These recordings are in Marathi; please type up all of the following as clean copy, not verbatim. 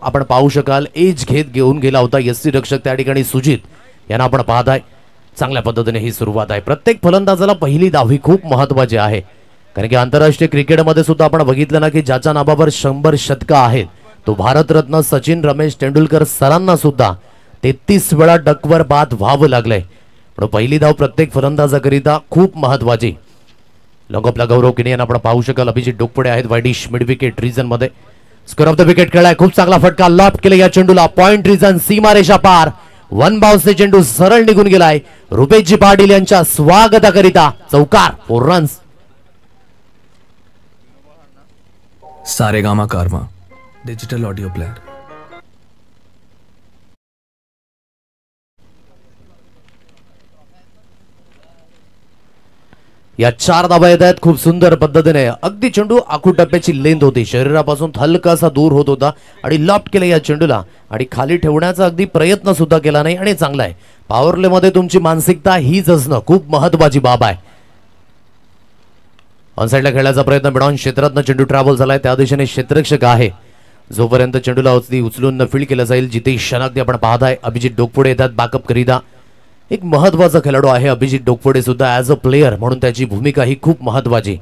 आपण पाहू शकाल एज घेऊन गेला होता यष्टीरक्षक त्या ठिकाणी सुजित यांना आपण पाहताय. चांगल्या पद्धतीने ही सुरुवात आहे. प्रत्येक फलंदाजाला पहिली धाव ही खूप महत्त्वाची आहे, कारण की आंतरराष्ट्रीय क्रिकेटमध्ये सुद्धा आपण बघितलं ना की ज्याच्या नावावर 100 शतकं आहेत तो भारतरत्न सचिन रमेश तेंडुलकर सरांना सुद्धा 33 वेळा डकवर बाद व्हावं लागलंय. पण पहिली धाव प्रत्येक फलंदाजाकरिता खूप महत्त्वाची. लॉंगऑफला गौरव किनी यांना आपण पाहू शकाल. अभिजित डोकपुडे आहेत वाईडिश मिड विकेट रिजन मध्ये. स्कोर ऑफ द विकेट खेळाय. खूप चांगला फटका लॉफ्ट केला या चेंडूला. पॉइंट रिजन सीमारेषा पार. वन बाउन्सने चेंडू सरळ निघून गेलाय. रुपेशजी पाटील यांच्या स्वागताकरिता चौकार 4 रन्स. सारेगामा कारवा डिजिटल ऑडिओ प्लेयर. या 4 धावा येत आहेत खूप सुंदर पद्धतीने. अगदी चेंडू आखू टप्प्याची लेंथ होती, शरीरापासून हलकासा दूर होत होता आणि लॉफ्ट केला या चेंडूला आणि खाली ठेवण्याचा अगदी प्रयत्न सुद्धा केला नाही आणि चांगला आहे. पॉवरप्ले मध्ये तुमची मानसिकता हीच असणं खूप महत्त्वाची बाब आहे. ऑनसाइडला खेळण्याचा प्रयत्न मिळवून क्षेत्रातनं चेंडू ट्रॅव्हल झालाय. त्या दिशेने क्षेत्ररक्षक आहे. जोपर्यंत चेंडूला उचलून फील्ड केलं जाईल जितेश शनागदी आपण पाहताय. अभिजित डोकपुडे येतात बॅकअप करिता. एक महत्त्वाचा खेळाडू आहे अभिजित डोकपुडे सुद्धा. ॲज अ प्लेयर म्हणून त्याची भूमिका ही खूप महत्त्वाची.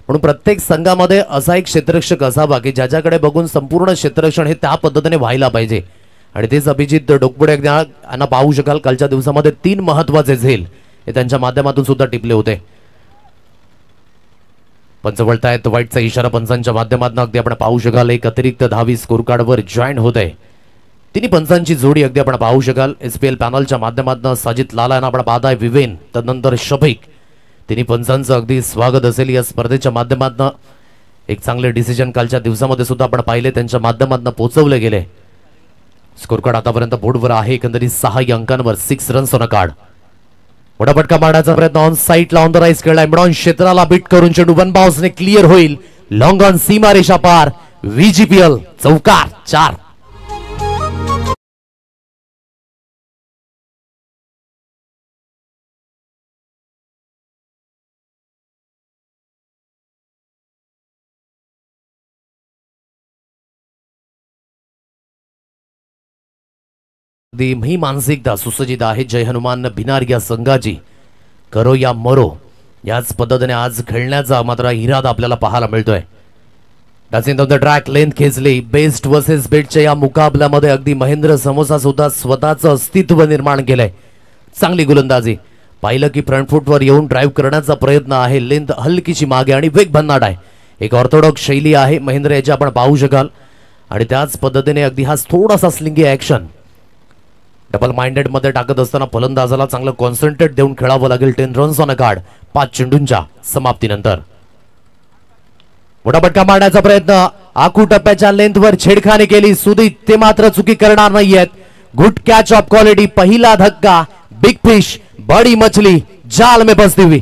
म्हणून प्रत्येक संघामध्ये असा एक क्षेत्ररक्षक असावा की ज्याच्याकडे बघून संपूर्ण क्षेत्ररक्षण हे त्या पद्धतीने व्हायला पाहिजे आणि तेच अभिजित डोकपुडे यांना पाहू शकाल. कालच्या दिवसामध्ये 3 महत्त्वाचे झेल हे त्यांच्या माध्यमातून सुद्धा टिपले होते. पंच वळतायत. वाईटचा इशारा पंचांच्या माध्यमातून अगदी आपण पाहू शकाल. एक अतिरिक्त धावी स्कोर कार्डवर जॉईन होत आहे. तिन्ही पंचांची जोडी अगदी आपण पाहू शकाल. एसपीएल पॅनलच्या माध्यमातून साजिद लाला यांना आपण पाहताय. विवेन तदनंतर शफीक. तिन्ही पंचांचं अगदी स्वागत असेल या स्पर्धेच्या माध्यमातून. एक चांगले डिसिजन कालच्या दिवसामध्ये सुद्धा आपण पाहिले त्यांच्या माध्यमातून पोहोचवले गेले. स्कोर कार्ड आतापर्यंत बोर्डवर आहे एकंदरीत 6 अंकांवर 6 रन्स ऑन अ कार्ड. मोठा फटका मारण्याचा प्रयत्न ऑन साइटला ऑन द राईज खेळलाय. मिडॉन क्षेत्राला बीट करून चेंडू वन बाउन्सने क्लिअर होईल. लॉंग ऑन सीमारेषा पार. व्हीजीपीएल चौकार 4. ही मानसिकता सुसज्जित आहे जय हनुमान भिनार या संघाची. करो या मरो याच पद्धतीने आज खेळण्याचा मात्र इरादा आपल्याला पाहायला मिळतोय. Touching of the track length खेचली. बेस्ट वर्सेस बेटच्या या मुकाबल्यामध्ये अगदी महेंद्र समोसा सुद्धा स्वतःचं अस्तित्व निर्माण केलंय. चांगली गोलंदाजी. पाहिलं की फ्रंट फुटवर येऊन ड्राईव्ह करण्याचा प्रयत्न आहे. लेंथ हलकीची मागे आणि वेग भन्नाट आहे. एक ऑर्थोडॉक्स शैली आहे महेंद्र याची आपण पाहू शकाल आणि त्याच पद्धतीने अगदी हा थोडासा स्लिंगी ऍक्शन डबल माइंडेड मध्ये टाकत असताना फलंदाजाला चांगलं कॉन्सन्ट्रेट देऊन खेळावं लागेल. 10 रन्स ऑन अ कार्ड 5 चेंडूंच्या समाप्तीनंतर. मोठा फटका मारण्याचा प्रयत्न. आखू टप्प्याच्या लेंथवर छेडखानी केली. सुदीत ते मात्र चुकी करणार नाहीयेत. Good catch of quality. पहिला धक्का. बिग फिश बड़ी मछली जाल में फंसती हुई.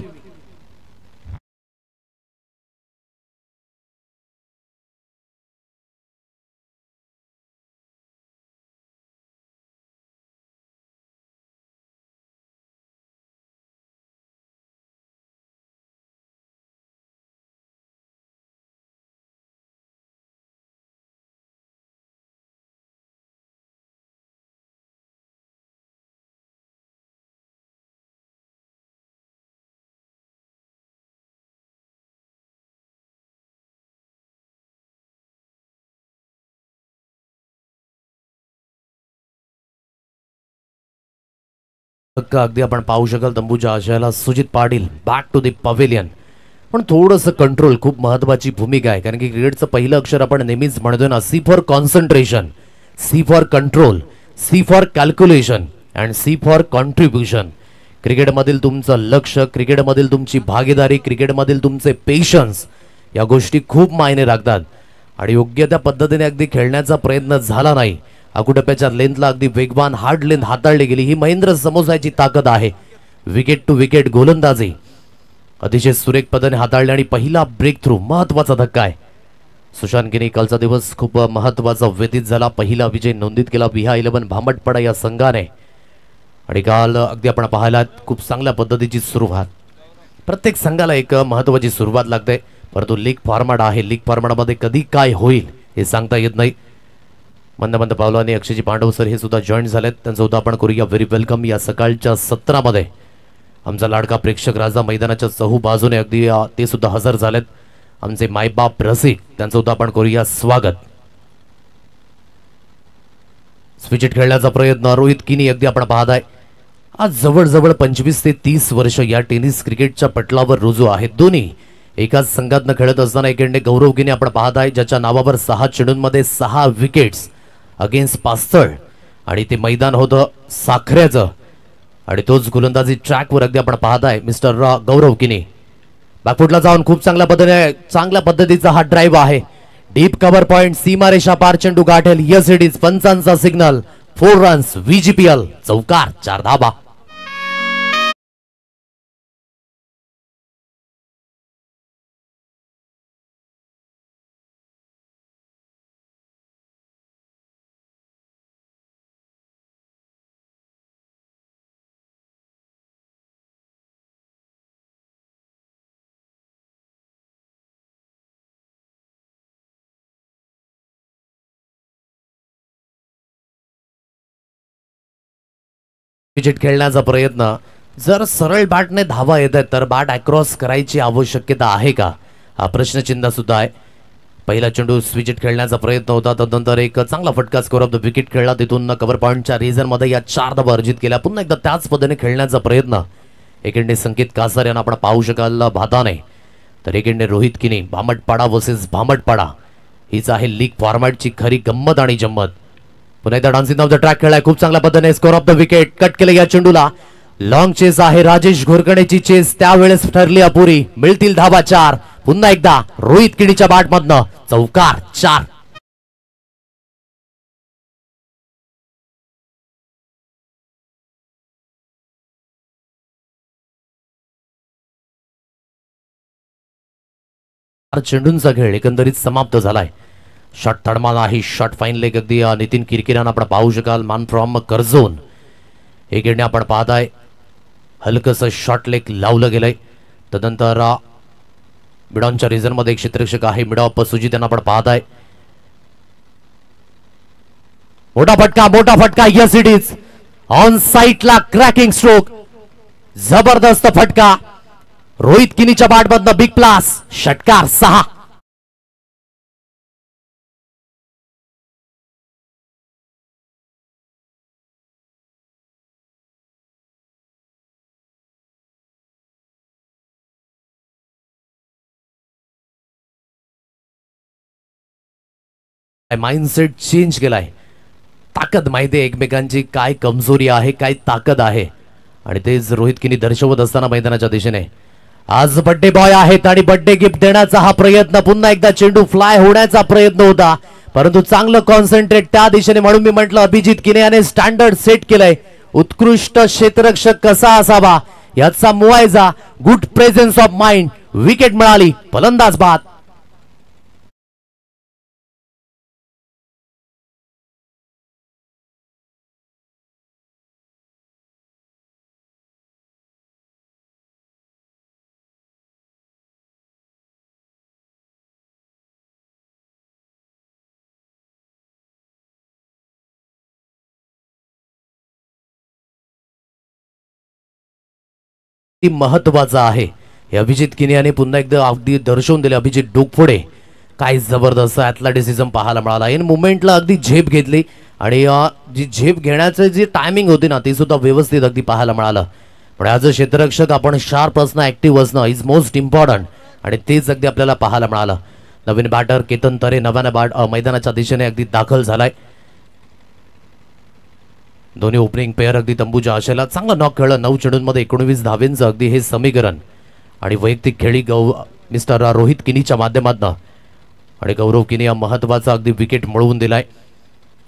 अगदी आपण पाहू शकाल तंबूच्या आशयाला Sujit Patil back to the pavilion. पण थोडंसं कंट्रोल खूप महत्वाची भूमिका आहे, कारण की क्रिकेटचं पहिलं अक्षर आपण नेहमीच म्हणतो ना, C for concentration, C for control, C for calculation and C for contribution. क्रिकेटमधील तुमचं लक्ष, क्रिकेटमधील तुमची भागीदारी, क्रिकेटमधील तुमचे पेशन्स या गोष्टी खूप मायने राखतात. आणि योग्य त्या पद्धतीने अगदी खेळण्याचा प्रयत्न झाला नाही. अकुटप्प्याच्या लेंथला अगदी वेगवान हार्ड लेंथ हाताळली गेली. ही महेंद्र समोसाची ताकद आहे. विकेट टू विकेट गोलंदाजी अतिशय सुरेख पद्धतीने हाताळली आणि पहिला ब्रेक थ्रू महत्वाचा धक्का आहे. सुशांत गिनी कालचा दिवस खूप महत्वाचा व्यतीत झाला. पहिला विजय नोंदीत केला VH11 भांबटपाडा या संघाने. आणि काल अगदी आपण पाहायला खूप चांगल्या पद्धतीची सुरुवात. प्रत्येक संघाला एक महत्वाची सुरुवात लागते, परंतु लीग फॉर्मॅट आहे. लीग फॉर्मॅटमध्ये कधी काय होईल हे सांगता येत नाही. मंद मंद पावलांनी अक्षयजी पांडव सर हे सुद्धा जॉईन झालेत, त्यांचं सुद्धा आपण करूया व्हेरी वेलकम या सकाळच्या सत्रामध्ये. आमचा लाडका प्रेक्षक राजा मैदानाच्या चहू बाजूने अगदी ते सुद्धा हजर झालेत. आमचे मायबाप रसिक, त्यांचं सुद्धा आपण करूया स्वागत. स्विचेट खेळण्याचा प्रयत्न रोहित किनी अगदी आपण पाहताय. आज जवळजवळ 25 ते 30 वर्ष या टेनिस क्रिकेटच्या पटलावर रुजू आहेत. दोन्ही एकाच संघातनं खेळत असताना एकीकडे गौरव किनी आपण पाहताय, ज्याच्या नावावर 6 चेंडूंमध्ये 6 विकेट्स अगेन्स्ट पास्थळ, आणि ते मैदान होतं साखऱ्याचं, आणि तोच गोलंदाजी ट्रॅकवर अगदी आपण पाहताय मिस्टर गौरव किनी. बॅकफुटला जाऊन खूप चांगल्या पद्धतीचा हा ड्राईव्ह आहे. डीप कव्हर पॉइंट, सीमारेषा पार चेंडू गाठेल. Yes it is. पंचांचा सिग्नल. 4 रन्स. VGPL चौकार, 4 धाबा. क्रिकेट खेळण्याचा प्रयत्न. जर सरळ बॅटने धावा येत आहेत तर बॅट अक्रॉस करायची आवश्यकता आहे का, हा प्रश्नचिन्ह सुद्धा आहे. पहिला चेंडू स्विचेट खेळण्याचा प्रयत्न होता, तदनंतर एक चांगला फटका स्कोर ऑफ द विकेट खेळला. तिथून कव्हर पॉईंटच्या रिझनमध्ये या 4 धावा अर्जित केल्या. पुन्हा एकदा त्याच पद्धतीने खेळण्याचा प्रयत्न. एकीकडे संकेत कासार यांना आपण पाहू शकाल भाताने, तर एकीकडे रोहित किनी. भामटपाडा वर्सेस भामटपाडा हीच आहे लीग फॉर्मॅटची खरी गंमत आणि जम्मत. पुन्हा एकदा डान्सिंग ऑफ द ट्रॅक खेळाय खूप चांगल्या पद्धतीने. Score of the wicket. Cut केले या चेंडूला. लॉंग चेस आहे. राजेश घोरकडेची चेस त्यावेळेस ठरली अपुरी. मिळतील धावा 4. पुन्हा एकदा रोहित किनीच्या बॅटमधनं चौकार, 4. चेंडूंचा खेळ एकंदरीत समाप्त झालाय. शॉट तडमान आहे. शॉट फाईन लेग अगदी नितीन किरकिरांना आपण पाहू शकाल. मान फ्रॉम कर्झोन. एकीकडे आपण पाहताय हलकस शॉट लेग लावलं गेलंय. तदनंतर मिडॉनच्या रिझन मध्ये एक क्षेत्ररक्षक आहे मिडॉप सुजित यांना आपण पाहताय. मोठा फटका. Yes it is. ऑन साइटला क्रॅकिंग स्ट्रोक. जबरदस्त फटका. रोहित किनीच्या बॅटमधनं बिग प्लास. षटकार, 6. माइंडसेट चेंज केलाय. ताकद माहिती आहे एकमेकांची, काय कमजोरी आहे, काय ताकद आहे, आणि तेच रोहित किनी दर्शवत असताना मैदानाच्या दिशेने. आज बर्थडे बॉय आहेत आणि बर्थडे गिफ्ट देण्याचा हा प्रयत्न. पुन्हा एकदा चेंडू फ्लाय होण्याचा प्रयत्न होता, परंतु चांगलं कॉन्सन्ट्रेट त्या दिशेने, म्हणून मी म्हटलं अभिजित किनी याने स्टँडर्ड सेट केलंय. उत्कृष्ट क्षेत्ररक्षक कसा असावा याचा मुआयजा. Good presence of mind. Wicket मिळाली. फलंदाज बाद. महत्वाचा आहे हे अभिजित किनी याने पुन्हा एकदा अगदी दर्शवून दिले. अभिजित डोकफोडे, काय जबरदस्त ॲथलेटिसिझम पाहायला मिळाला. इन मुवमेंटला अगदी झेप घेतली, आणि जी झेप घेण्याचं जी टायमिंग होती ना ती सुद्धा व्यवस्थित अगदी पाहायला मिळालं. पण ॲज अ क्षेत्ररक्षक आपण शार्प असणं, ऍक्टिव्ह असणं इज मोस्ट इम्पॉर्टंट, आणि तेच अगदी आपल्याला पाहायला मिळालं. नवीन बॅटर केतन तरे नव्याने मैदानाच्या दिशेने अगदी दाखल झालाय. दोन्ही ओपनिंग पेअर अगदी तंबूच्या आशेला. चांगला नॉक खेळलं. 9 चेंडूंमध्ये 19 धावेंचं अगदी हे समीकरण, आणि वैयक्तिक खेळी मिस्टर रोहित किनीच्या माध्यमातून, आणि गौरव किनी या महत्वाचा अगदी विकेट मिळवून दिलाय.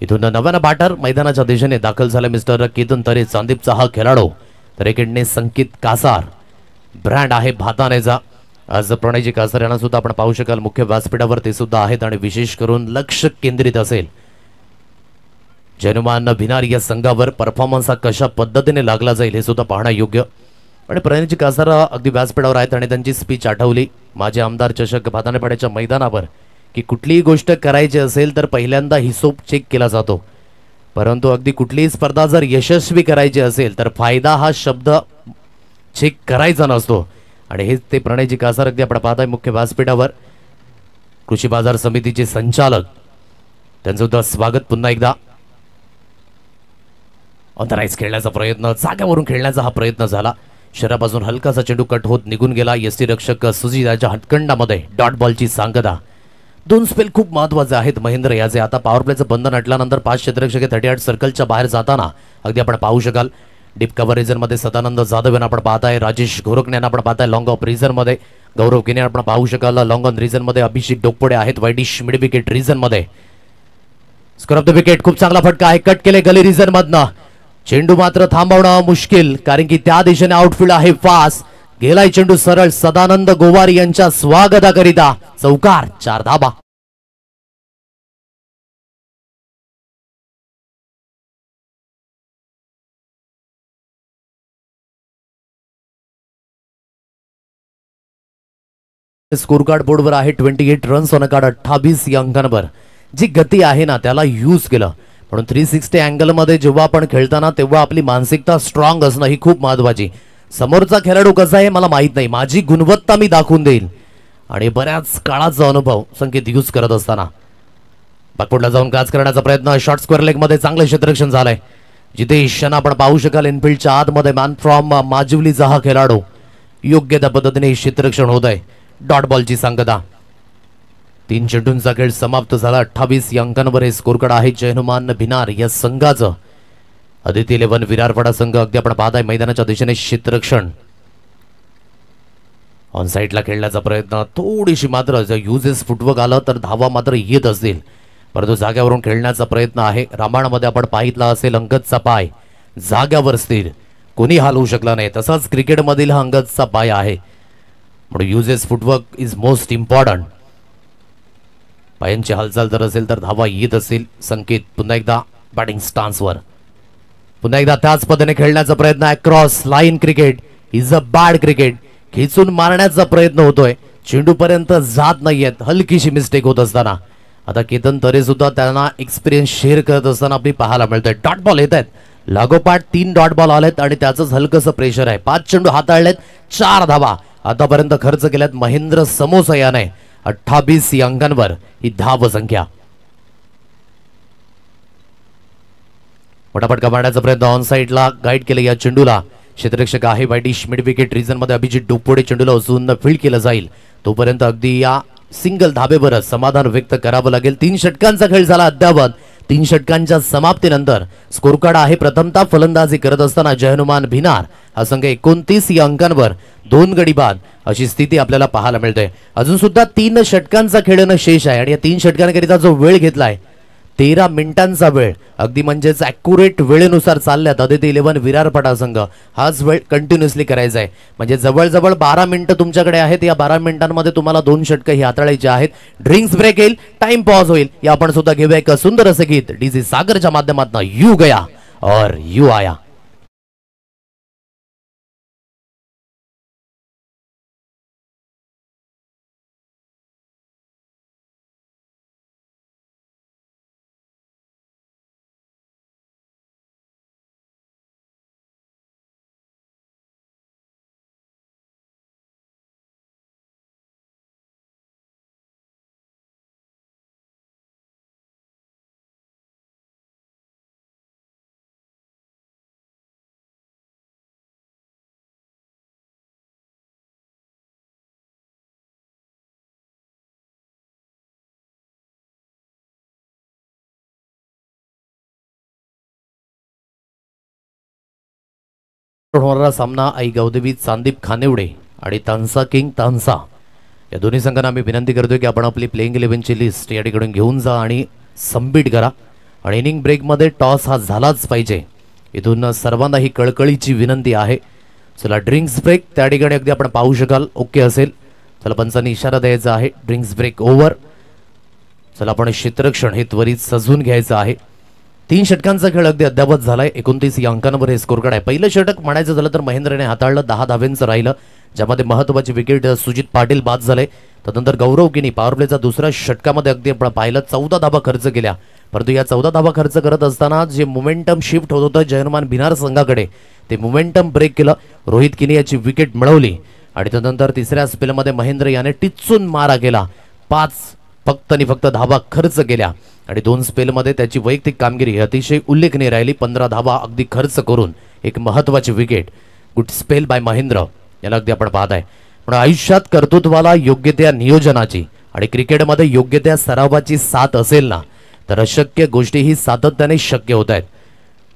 इथून नव्यानं बॅटर मैदानाच्या दिशेने दाखल झाला मिस्टर केतन तरे, चांदीपचा हा खेळाडू. तर एकीकडे संकेत कासार, ब्रँड आहे भातानेचा. आज प्रणयजी कासार यांना सुद्धा आपण पाहू शकाल मुख्य व्यासपीठावर ते सुद्धा आहेत, आणि विशेष करून लक्ष केंद्रित असेल जनुमान भिनार या संघावर. परफॉर्मन्स हा कशा पद्धतीने लागला जाईल हे सुद्धा पाहणं योग्य. आणि प्रणयजी कासार अगदी व्यासपीठावर आहेत, आणि त्यांची स्पीच आठवली. माझे आमदार चषक भातानेपाड्याच्या मैदानावर की कुठलीही गोष्ट करायची असेल तर पहिल्यांदा हिशोब चेक केला जातो, परंतु अगदी कुठलीही स्पर्धा जर यशस्वी करायची असेल तर फायदा हा शब्द चेक करायचा नसतो. आणि हेच ते प्रणयजी कासार अगदी आपण पाहताय मुख्य व्यासपीठावर. कृषी बाजार समितीचे संचालक, त्यांचं सुद्धा स्वागत पुन्हा एकदा. ऑथराईज खेळण्याचा प्रयत्न, जाग्यावरून खेळण्याचा हा प्रयत्न झाला. शरीरापासून हलकासा चेंडू कट होत निघून गेला. यष्टी रक्षक सुजिताच्या हटकंडामध्ये डॉट बॉलची सांगता. दोन स्पेल खूप महत्वाचे आहेत महेंद्र याचे. आता पॉवर प्लेचं बंधन हटल्यानंतर 5 क्षेत्ररक्षक 38 सर्कलच्या बाहेर जाताना अगदी आपण पाहू शकाल. डीप कव्हर रिझन मध्ये सदानंद जाधव यांना आपण पाहताय. राजेश घोरकणे यांना आपण पाहताय लॉंग ऑफ रिझन मध्ये. गौरव किने आपण पाहू शकाल लॉंग ऑन रिझन मध्ये. अभिषेक डोकपडे आहेत वाईडिश मिड विकेट रिझन मध्ये. Score of the wicket. खूप चांगला फटका आहे, कट केले गली रिझन मधनं. चेंडू मात्र थांबवणं मुश्किल, कारण की त्या दिशेने आउटफील्ड आहे फास्ट. गेलाय चेंडू सरळ सदानंद गोवारी यांच्या स्वागताकरिता. चौकार, 4 धाबा. स्कोर कार्ड बोर्डवर आहे 28 रन्स ऑन कार्ड. 28 या अंकांवर जी गती आहे ना त्याला यूज केलं. म्हणून 360 अँगल मध्ये जेव्हा आपण खेळताना तेव्हा आपली मानसिकता स्ट्रॉंग असणं ही खूप महत्वाची. समोरचा खेळाडू कसा आहे मला माहित नाही, माझी गुणवत्ता मी दाखवून देईल. आणि बऱ्याच काळाचा अनुभव संकेत यूज करत असताना बॅकफुटला जाऊन काच करण्याचा प्रयत्न. शॉर्ट स्क्वेअर लेग मध्ये चांगलं क्षेत्ररक्षण झालंय. जितेश यांना आपण पाहू शकाल इनफिल्डच्या आतमध्ये. मॅन फ्रॉम माजिवलीचा हा खेळाडू. योग्य त्या पद्धतीने क्षेत्ररक्षण होत आहे. डॉट बॉलची सांगता. 3 चेंडूंचा खेळ समाप्त झाला. 28 या अंकांवर हे स्कोर कार्ड आहे जय हनुमान भिनार या संघाचं. आदित्य 11 विरारपाडा संघ अगदी आपण पाहताय मैदानाच्या दिशेने क्षेत्ररक्षण. ऑन साईडला खेळण्याचा प्रयत्न. थोडीशी मात्र जर युजेस फुटवर्क आलं तर धावा मात्र येत असतील, परंतु जाग्यावरून खेळण्याचा प्रयत्न आहे. रामायणामध्ये आपण पाहितला असेल अंगदचा पाय जाग्यावर स्थिर, कोणी हलवू शकला नाही. तसाच क्रिकेटमधील हा अंगदचा पाय आहे. म्हणून uses footwork is most important. पायांची हालचाल जर असेल तर धावा येत असेल. संकेत पुन्हा एकदा बॅटिंग स्टान्सवर. पुन्हा एकदा त्याच पद्धतीने खेळण्याचा प्रयत्न आहे. Cross line cricket is a bad cricket. खेचून मारण्याचा प्रयत्न होतोय, चेंडू पर्यंत जात नाहीयेत. हलकीशी मिस्टेक होत असताना आता केतन तरे सुद्धा त्यांना एक्सपिरियन्स शेअर करत असताना आपली पाहायला मिळतोय. डॉट बॉल येत आहेत लागोपाठ. 3 डॉट बॉल आलेत आणि त्याचंच हलकंसं प्रेशर आहे. 5 चेंडू हाताळलेत, 4 धावा आतापर्यंत खर्च केल्यात महेंद्र समोसा याने. 28 या अंकांवर ही धाव संख्या. फटाफट मारण्याचा प्रयत्न. ऑन साईडला गाईड केलं या चेंडूला. क्षेत्ररक्षक आहे वाईडिश मिड विकेट रिझन मध्ये. अभिजित डोकपोडे चेंडूला उचलून फील्ड केलं जाईल. तोपर्यंत अगदी या सिंगल धाबेवरच समाधान व्यक्त करावं लागेल. 3 षटकांचा खेळ झाला अद्यावत. 3 षटकांच्या समाप्तीनंतर स्कोर कार्ड आहे प्रथमतः फलंदाजी करत असताना जय हनुमान भिनार हा संघ 29 या अंकांवर 2 गडी बाद अशी स्थिती आपल्याला पाहायला मिळते. अजून सुद्धा 3 षटकांचा खेळणं शेष आहे आणि या 3 षटकांकरिता जो वेळ घेतलाय 13 मिनिटांचा वेळ, अगदी म्हणजेच ॲक्युरेट वेळेनुसार चालल्यात. आदित्य 11 विरारपाडा संघ हाच वेळ कंटिन्युअसली करायचा आहे. म्हणजे जवळजवळ 12 मिनिटं तुमच्याकडे आहेत. या 12 मिनिटांमध्ये तुम्हाला 2 षटकं ही हाताळायची आहेत. ड्रिंक्स ब्रेक येईल, टाइम पॉज होईल. या आपण सुद्धा घेऊया एक सुंदर असं गीत डीजे सागरच्या माध्यमातून. यू गया और यू आया. होणारा सामना आई गौदेवी चांदीप खानेवडे आणि तानसा किंग तानसा या दोन्ही संघांना आम्ही विनंती करतोय की आपण आपली प्लेइंग 11ची लिस्ट या ठिकाणी घेऊन जा आणि सबमिट करा. आणि इनिंग ब्रेकमध्ये टॉस हा झालाच पाहिजे. इथून सर्वांना ही कळकळीची विनंती आहे. चला ड्रिंक्स ब्रेक त्या ठिकाणी अगदी आपण पाहू शकाल ओके असेल. चला पंचांनी इशारा द्यायचा आहे ड्रिंक्स ब्रेक ओव्हर. चला आपण क्षेत्ररक्षण हे त्वरित सजवून घ्यायचं आहे. 3 षटकांचा खेळ अगदी अद्यावत झालाय. 29 या अंकांवर हे स्कोर कार्ड आहे. पहिलं षटक म्हणायचं झालं तर महेंद्रने हाताळलं, 10 धाब्यांचं राहिलं, ज्यामध्ये महत्त्वाची विकेट सुजित पाटील बाद झाले. त्यानंतर गौरव किनी पॉवर प्लेचा दुसऱ्या षटकामध्ये अगदी आपण पाहिलं 14 धाबा खर्च केल्या. परंतु या 14 धाबा खर्च करत असताना जे मोमेंटम शिफ्ट होत होतं जयहनुमान भिनार संघाकडे, ते मोमेंटम ब्रेक केलं. रोहित किनी याची विकेट मिळवली आणि त्यानंतर तिसऱ्या स्पेलमध्ये महेंद्र याने टिच्चून मारा केला. 5 फक्त आणि फक्त धाबा खर्च केल्या आणि 2 स्पेलमध्ये त्याची वैयक्तिक कामगिरी अतिशय उल्लेखनीय राहिली. 15 धाबा अगदी खर्च करून एक महत्त्वाची wicket. Good spell bye Mahendra याला अगदी आपण पाहत आहे. पण आयुष्यात कर्तृत्वाला योग्य त्या नियोजनाची आणि क्रिकेटमध्ये योग्य त्या सरावाची साथ असेल ना, तर अशक्य गोष्टीही सातत्याने शक्य होत आहेत.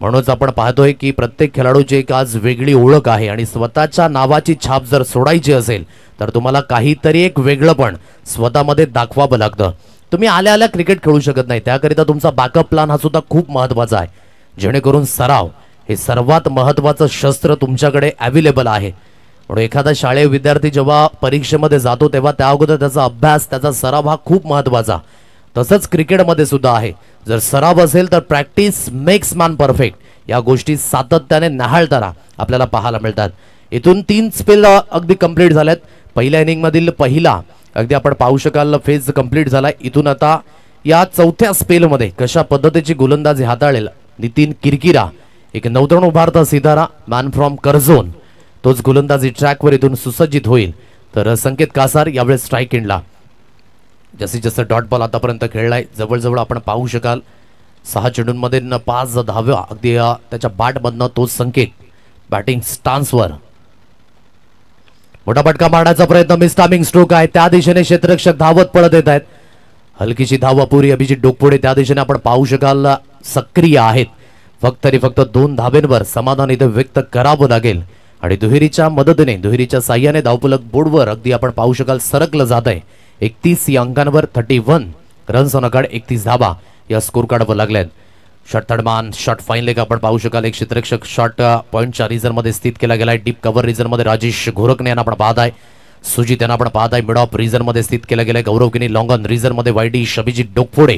म्हणूनच आपण पाहतोय की प्रत्येक खेळाडूची एक आज वेगळी ओळख आहे आणि स्वतःच्या नावाची छाप जर सोडायची असेल तर तुम्हाला काहीतरी एक वेगळंपण स्वतःमध्ये दाखवावं लागतं. तुम्ही आल्या आल्या क्रिकेट खेळू शकत नाही. त्याकरिता तुमचा बॅकअप प्लॅन हा सुद्धा खूप महत्त्वाचा आहे, जेणेकरून सराव हे सर्वात महत्त्वाचं शस्त्र तुमच्याकडे अवेलेबल आहे. म्हणून एखादा शाळेय विद्यार्थी जेव्हा परीक्षेमध्ये जातो तेव्हा त्या अगोदर त्याचा अभ्यास, त्याचा सराव हा खूप महत्त्वाचा. तसंच क्रिकेटमध्ये सुद्धा आहे. जर सराव असेल तर प्रॅक्टिस मेक्स मॅन परफेक्ट. या गोष्टी सातत्याने न्याहाळताना आपल्याला पाहायला मिळतात. इथून 3 स्पेल अगदी कंप्लीट झाल्यात. पहिल्या इनिंगमधील पहिला अगदी आपण पाहू शकाल फेज कंप्लीट झाला. इथून आता या चौथ्या स्पेलमध्ये कशा पद्धतीची गोलंदाजी हाताळेल नितीन किरकिरा, एक नौतरुण उभारता सितारा, मॅन फ्रॉम करझोन, तोच गोलंदाजी ट्रॅकवर इथून सुसज्जित होईल. तर संकेत कासार यावेळेस स्ट्राईक एंडला. जास्तीत जास्त डॉट बॉल आतापर्यंत खेळलाय. जवळजवळ आपण पाहू शकाल 6 चेंडूंमध्ये 5 धाव्या अगदी त्याच्या बॅटमधनं तोच संकेत बॅटिंग स्टान्सवर. मोठा फटका मारण्याचा प्रयत्न, मिस टायमिंग स्ट्रोक आहे. त्या दिशेने क्षेत्ररक्षक धावत पळत येत आहेत. हलकीशी धाव अपुरी. अभिजित डोकपुडे त्या दिशेने आपण पाहू शकाल सक्रिय आहेत. फक्त 2 धाब्यांवर समाधान इथे व्यक्त करावं लागेल आणि दुहेरीच्या मदतीने, दुहेरीच्या साह्याने धावफलक बोर्डवर अगदी आपण पाहू शकाल सरकलं जात आहे. 31 या अंकांवर 31 रन्स ऑन अकार्ड, 31 धाबा या स्कोर कार्डवर लागल्यात. शॉट थर्डमान, शॉट फाईन लेग आपण पाहू शकाल. एक क्षेत्ररक्षक शॉट पॉईंटच्या रिझनमध्ये स्थित केला गेलाय. डीप कव्हर रिझनमध्ये राजेश घोरकणे यांना आपण पाहत आहे. सुजित यांना आपण पाहत आहे. मिड ऑफ रिझनमध्ये स्थित केला गेलाय. गौरव किनी लॉंग ऑन रिझनमध्ये वाईडिश. अभिजित डोकफोडे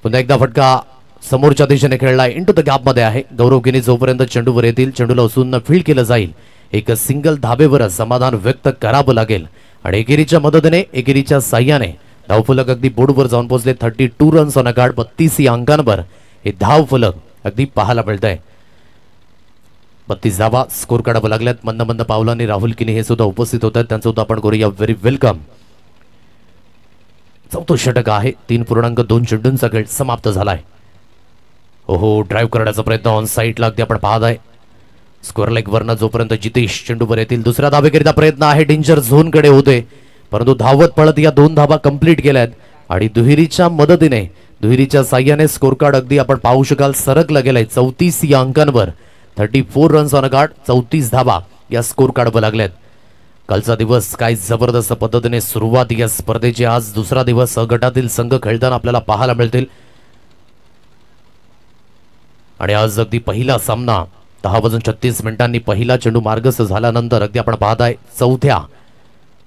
पुन्हा एकदा फटका समोरच्या दिशेने खेळलाय. इंटू द गॅपमध्ये आहे. गौरव किनी जोपर्यंत चेंडूवर येतील, चेंडूला उचलून फील्ड केलं जाईल. एक सिंगल धाबेवर समाधान व्यक्त करावं लागेल आणि एकेरीच्या मदतीने, एकेरीच्या साह्याने धावफलक अगदी बोर्डवर जाऊन पोहोचले. 32 रन्स ऑन अकार्ड, 32 या अंकांवर हे धावफलक अगदी पाहायला मिळत आहे. 32 धावा स्कोर काढावं लागल्यात. मंद मंद पावलांनी राहुल किनी हे सुद्धा उपस्थित होत आहेत. त्यांचं सुद्धा आपण करूया व्हेरी वेलकम. चौथं षटक आहे. 3.2 चेंडूंचा खेळ समाप्त झालाय. ओहो, ड्राईव्ह करण्याचा प्रयत्न ऑन साईडला अगदी आपण पाहत आहे. स्क्वेअर लेग वरनं जोपर्यंत जितेश चेंडूवर येतील, दुसऱ्या धावेकरिता प्रयत्न आहे. डेंजर झोन कडे होते, परंतु धावत पळत या 2 धावा कंप्लीट केल्यात आणि दुहेरीच्या मदतीने, दुहेरीच्या साह्याने स्कोर कार्ड अगदी आपण पाहू शकाल सरकलं गेलंय. 34 या अंकांवर 34 रन्स ऑन कार्ड, 34 धावा या स्कोर कार्डवर लागल्यात. कालचा दिवस काय जबरदस्त पद्धतीने सुरुवात या स्पर्धेची. आज दुसरा दिवस अ गटातील संघ खेळताना आपल्याला पाहायला मिळतील आणि आज अगदी पहिला सामना 10:36 मिनिटांनी पहिला चेंडू मार्गस्थ झाल्यानंतर अगदी आपण पाहताय 4थ्या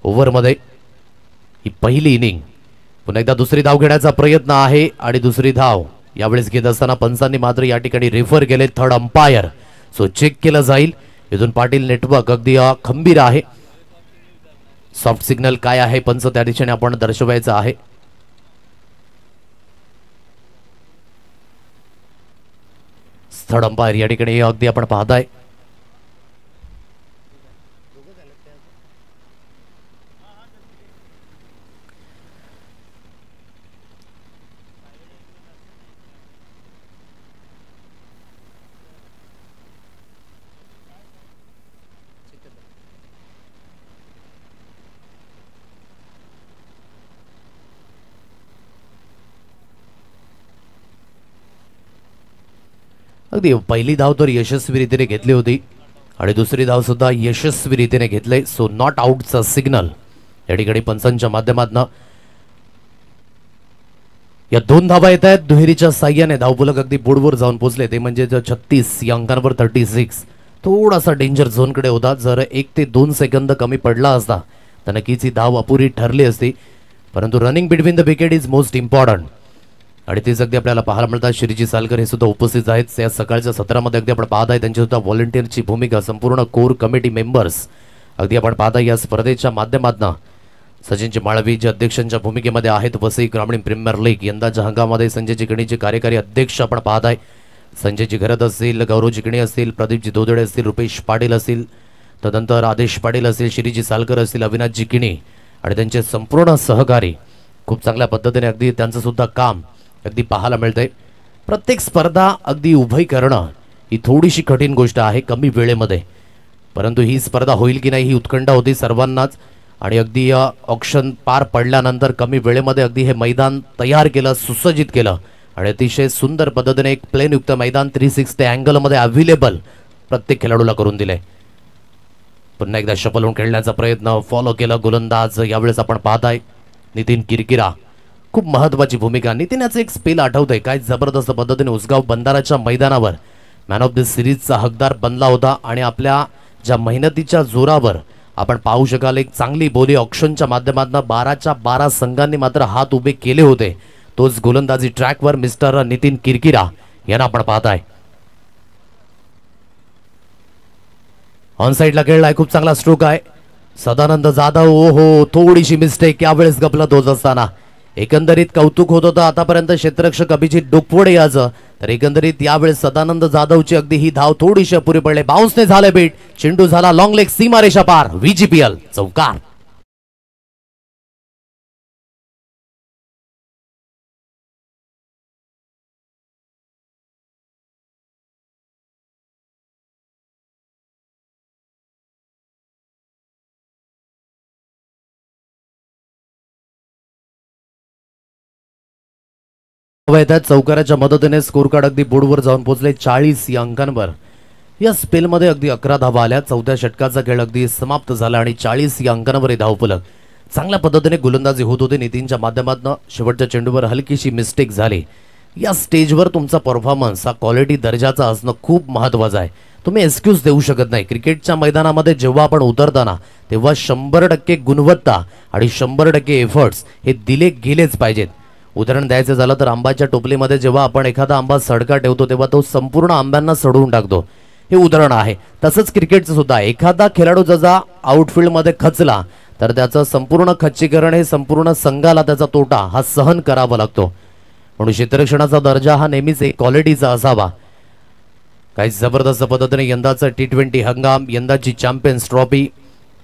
ओव्हरमध्ये ही पहिली इनिंग. पुन्हा एकदा दुसरी धाव घेण्याचा प्रयत्न आहे आणि दुसरी धाव यावेळेस घेत असताना पंचांनी मात्र या ठिकाणी रेफर केले. थर्ड अंपायर, सो चेक केलं जाईल. इथून पाटील नेटवर्क अगदी खंबीर आहे. सॉफ्ट सिग्नल काय आहे पंच त्या दिशेने आपण दर्शवायचं आहे. थर्ड अंपायर या ठिकाणी अगदी आपण पाहताय. अगदी पहिली धाव तर यशस्वीरीतीने घेतली होती आणि दुसरी धाव सुद्धा यशस्वीरीतीने घेतले. सो नॉट आउटचा सिग्नल या ठिकाणी पंचांच्या माध्यमातून या 2 धावा येत आहेत. दुहेरीच्या साह्याने धावफलक अगदी बोर्डवर जाऊन पोहोचले. ते म्हणजे 36 या अंकांवर 36. थोडासा डेंजर झोनकडे होता. जर 1 ते 2 सेकंद कमी पडला असता तर नक्कीच ही धाव अपुरी ठरली असती. परंतु running between the wicket is most important. आणि तेच अगदी आपल्याला पाहायला मिळतात श्रीजी सालकर हे सुद्धा उपस्थित आहेत या सकाळच्या सत्रामध्ये. अगदी आपण पाहत आहे त्यांची सुद्धा व्हॉलंटिअरची भूमिका, संपूर्ण कोर कमिटी मेंबर्स अगदी आपण पाहता या स्पर्धेच्या माध्यमातून सचिनजी माळवी जे अध्यक्षांच्या भूमिकेमध्ये आहेत. वसई ग्रामीण प्रीमियर लीग यंदाच्या हंगामामध्ये संजय चिकणीचे कार्यकारी अध्यक्ष आपण पाहत आहे. संजयजी घरत असतील, गौरव चिकणी असतील, प्रदीपजी दोदडे असतील, रुपेश पाटील असतील, तदनंतर आदेश पाटील असतील, श्रीजी सालकर असतील, अविनाश चिकणी आणि त्यांचे संपूर्ण सहकारी खूप चांगल्या पद्धतीने अगदी त्यांचं सुद्धा काम अगदी पाहायला मिळतंय. प्रत्येक स्पर्धा अगदी उभई करणं ही थोडीशी कठीण गोष्ट आहे कमी वेळेमध्ये, परंतु ही स्पर्धा होईल की नाही ही उत्कंठा होती सर्वांनाच. आणि अगदी ऑक्शन पार पडल्यानंतर कमी वेळेमध्ये अगदी हे मैदान तयार केलं, सुसज्जित केलं आणि अतिशय सुंदर पद्धतीने एक प्लेनयुक्त मैदान 360 अँगलमध्ये अवेलेबल प्रत्येक खेळाडूला करून दिले. पुन्हा एकदा शफल होऊन खेळण्याचा प्रयत्न फॉलो केला गोलंदाज. यावेळेस आपण पाहताय नितीन किरकिरा, खूप महत्वाची भूमिका. नितीन याचं एक स्पेल आठवतंय काय जबरदस्त पद्धतीने उसगाव बंधाराच्या मैदानावर मॅन ऑफ द सिरीजचा हकदार बनला होता आणि आपल्या ज्या मेहनतीच्या जोरावर आपण पाहू शकाल एक चांगली बोली ऑक्शनच्या माध्यमातून 12च्या 12 संघांनी मात्र हात उभे केले होते. तोच गोलंदाजी ट्रॅकवर मिस्टर नितीन किरकिरा यांना आपण पाहताय. ऑन साइडला खेळलाय, खूप चांगला स्ट्रोक आहे. सदानंद जाधव ओहो थोडीशी मिस्टेक यावेळेस गपलत होत असताना. एकंदरीत कौतुक होत होतं आतापर्यंत क्षेत्ररक्षक अभिजित डोकवडे याचं, तर एकंदरीत यावेळेस सदानंद जाधवची अगदी ही धाव थोडीशी अपुरी पडले. बाउन्सने झाले बीट, चेंडू झाला लॉंग लेग सीमारेषा पार, VGPL चौकार. चौकाराच्या मदतीने स्कोर कार्ड अगदी बोर्डवर जाऊन पोहोचले 40 या अंकांवर. या स्पेलमध्ये अगदी 11 धावा आल्या. 14 षटकाचा खेळ अगदी समाप्त झाला आणि 40 या अंकांवर धावफलक. चांगल्या पद्धतीने गोलंदाजी होत होते नितीनच्या माध्यमातून. शेवटच्या चेंडूवर हलकीशी मिस्टेक झाली. या स्टेजवर तुमचा परफॉर्मन्स हा क्वालिटी दर्जाचा असणं खूप महत्त्वाचं आहे. तुम्ही एक्सक्यूज देऊ शकत नाही. क्रिकेटच्या मैदानामध्ये जेव्हा आपण उतरताना तेव्हा 100% गुणवत्ता आणि 100% एफर्ट्स हे दिले गेलेच पाहिजेत. उदाहरण द्यायचं झालं तर आंब्याच्या टोपलीमध्ये जेव्हा आपण एखादा आंबा सडका ठेवतो तेव्हा तो संपूर्ण आंब्यांना सडवून टाकतो, हे उदाहरण आहे. तसंच क्रिकेटचं सुद्धा एखादा खेळाडू जसा आउटफील्डमध्ये खचला तर त्याचं संपूर्ण खच्चीकरण हे संपूर्ण संघाला त्याचा तोटा हा सहन करावा लागतो. म्हणून क्षेत्ररक्षणाचा दर्जा हा नेहमीच एक क्वालिटीचा असावा. काही जबरदस्त पद्धतीने यंदाचा T20 हंगाम, यंदाची चॅम्पियन्स ट्रॉफी,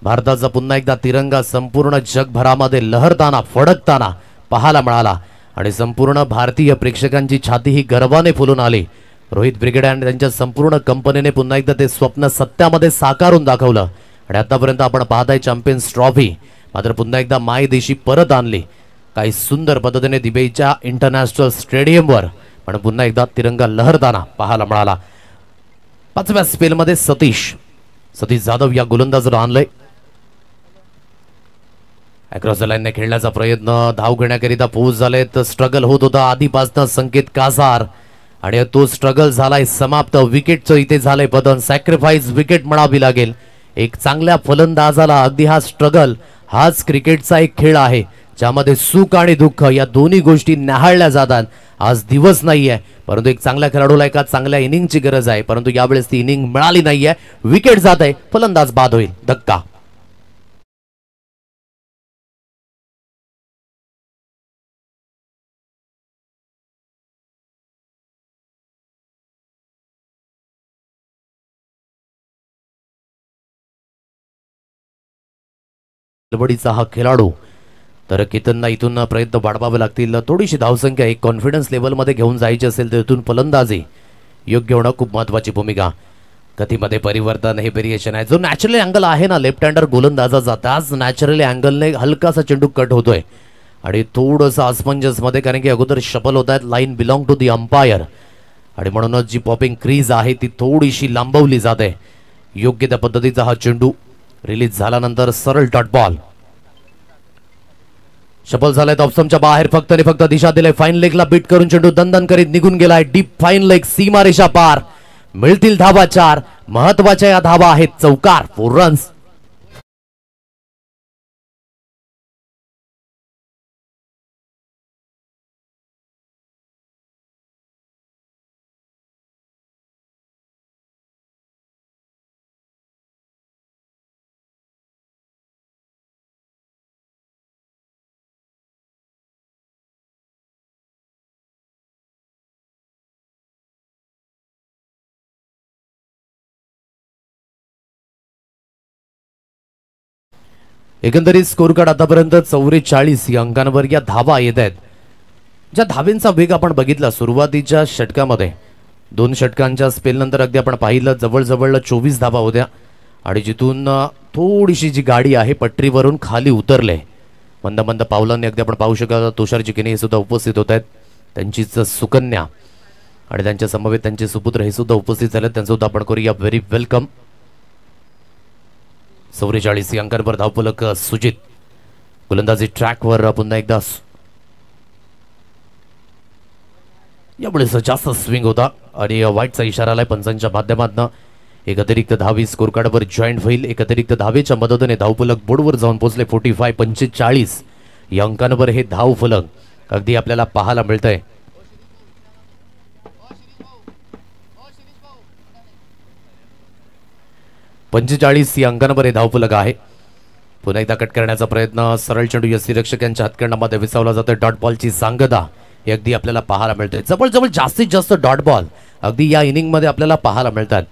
भारताचा पुन्हा एकदा तिरंगा संपूर्ण जगभरामध्ये लहरताना फडकताना पाहायला मिळाला आणि संपूर्ण भारतीय प्रेक्षकांची छाती ही गर्वाने फुलून आली. रोहित ब्रिगेड आणि त्यांच्या संपूर्ण कंपनीने पुन्हा एकदा ते स्वप्न सत्यामध्ये साकारून दाखवलं आणि आतापर्यंत आपण पाहताय चॅम्पियन्स ट्रॉफी मात्र पुन्हा एकदा मायदेशी परत आणली. काही सुंदर पद्धतीने दुबईच्या इंटरनॅशनल स्टेडियमवर पण पुन्हा एकदा तिरंगा लहरताना पाहायला मिळाला. 5व्या स्पेलमध्ये सतीश जाधव या गोलंदाजाला आणलंय. अक्रॉस द लाईनने खेळण्याचा प्रयत्न, धाव घेण्याकरिता पोहोच झाले तर स्ट्रगल होत होता आधीपासून संकेत कासार आणि तो स्ट्रगल झालाय समाप्त. विकेटचं इथे झालंय पतन, सॅक्रिफाईस विकेट म्हणावी लागेल. एक चांगल्या फलंदाजाला अगदी हा स्ट्रगल हाच क्रिकेटचा एक खेळ आहे ज्यामध्ये सुख आणि दुःख या दोन्ही गोष्टी न्याहाळल्या जातात. आज दिवस नाहीये परंतु एक चांगल्या खेळाडूला एका चांगल्या इनिंगची गरज आहे, परंतु यावेळेस ती इनिंग मिळाली नाहीये. विकेट जात आहे, फलंदाज बाद होईल. धक्का. गडबडीचा हा खेळाडू तर केतनला इथून प्रयत्न वाढवावे लागतील. थोडीशी धावसंख्या एक कॉन्फिडन्स लेवलमध्ये घेऊन जायची असेल तर इथून फलंदाजी योग्य होणं खूप महत्त्वाची भूमिका. गतीमध्ये परिवर्तन हे व्हेरिएशन आहे. जो नॅचरली अँगल आहे ना लेफ्ट हँडर गोलंदाजाचा त्याच नॅचरली अँगलने हलकासा चेंडू कट होतोय आणि थोडंसं असमंजसमध्ये कारण की अगोदर शफल होत आहेत. Line belong to the umpire आणि म्हणूनच जी पॉपिंग क्रीज आहे ती थोडीशी लांबवली जाते. योग्य त्या पद्धतीचा हा चेंडू रिलीज झाल्यानंतर सरळ डॉट बॉल. शफल झालाय ऑप्शनच्या बाहेर, फक्त आणि फक्त दिशा दिले. फाईन लेगला बीट करून चेंडू दणदण करीत निघून गेलाय. डीप फाईन लेग सीमारेषा पार. मिळतील धावा 4. महत्वाच्या या धावा आहेत चौकार, 4 रन्स. एकंदरीत स्कोर कार्ड आतापर्यंत 44 या अंकांवर या धावा येत आहेत. ज्या धावेंचा वेग आपण बघितला सुरुवातीच्या षटकामध्ये 2 षटकांच्या स्पेलनंतर अगदी आपण पाहिलं जवळजवळ 24 धावा होत्या आणि जिथून थोडीशी जी गाडी आहे पटरीवरून खाली उतरले मंद मंद पावलांनी अगदी आपण पाहू शकता तुषार चिकेने हे सुद्धा उपस्थित होत आहेत. त्यांचीच सुकन्या आणि त्यांच्या समवेत त्यांचे सुपुत्र हे सुद्धा उपस्थित झाले. त्यांचं सुद्धा आपण करूया व्हेरी वेलकम. 44 या अंकांवर धावफलक सुजित. गोलंदाजी ट्रॅकवर पुन्हा एकदा यावेळेस जास्त स्विंग होता आणि वाईटचा इशारा आलाय पंचांच्या माध्यमातून. एक अतिरिक्त धावी स्कोर कार्डवर जॉईंट होईल. एक अतिरिक्त धावेच्या मदतीने धावफलक बोर्डवर जाऊन पोहोचले. 45 या अंकांवर हे धावफलक अगदी आपल्याला पाहायला मिळतंय. पंचेचाळीस या अंकांवर हे धावफलक आहे. पुन्हा एकदा कट करण्याचा प्रयत्न सरळ चेंडू यष्टीरक्षक यांच्या हातकंडामध्ये विसावला जातो. डॉट बॉलची सांगता हे अगदी आपल्याला पाहायला मिळते. जवळजवळ जास्तीत जास्त डॉट बॉल अगदी या इनिंग मध्ये आपल्याला पाहायला मिळतात.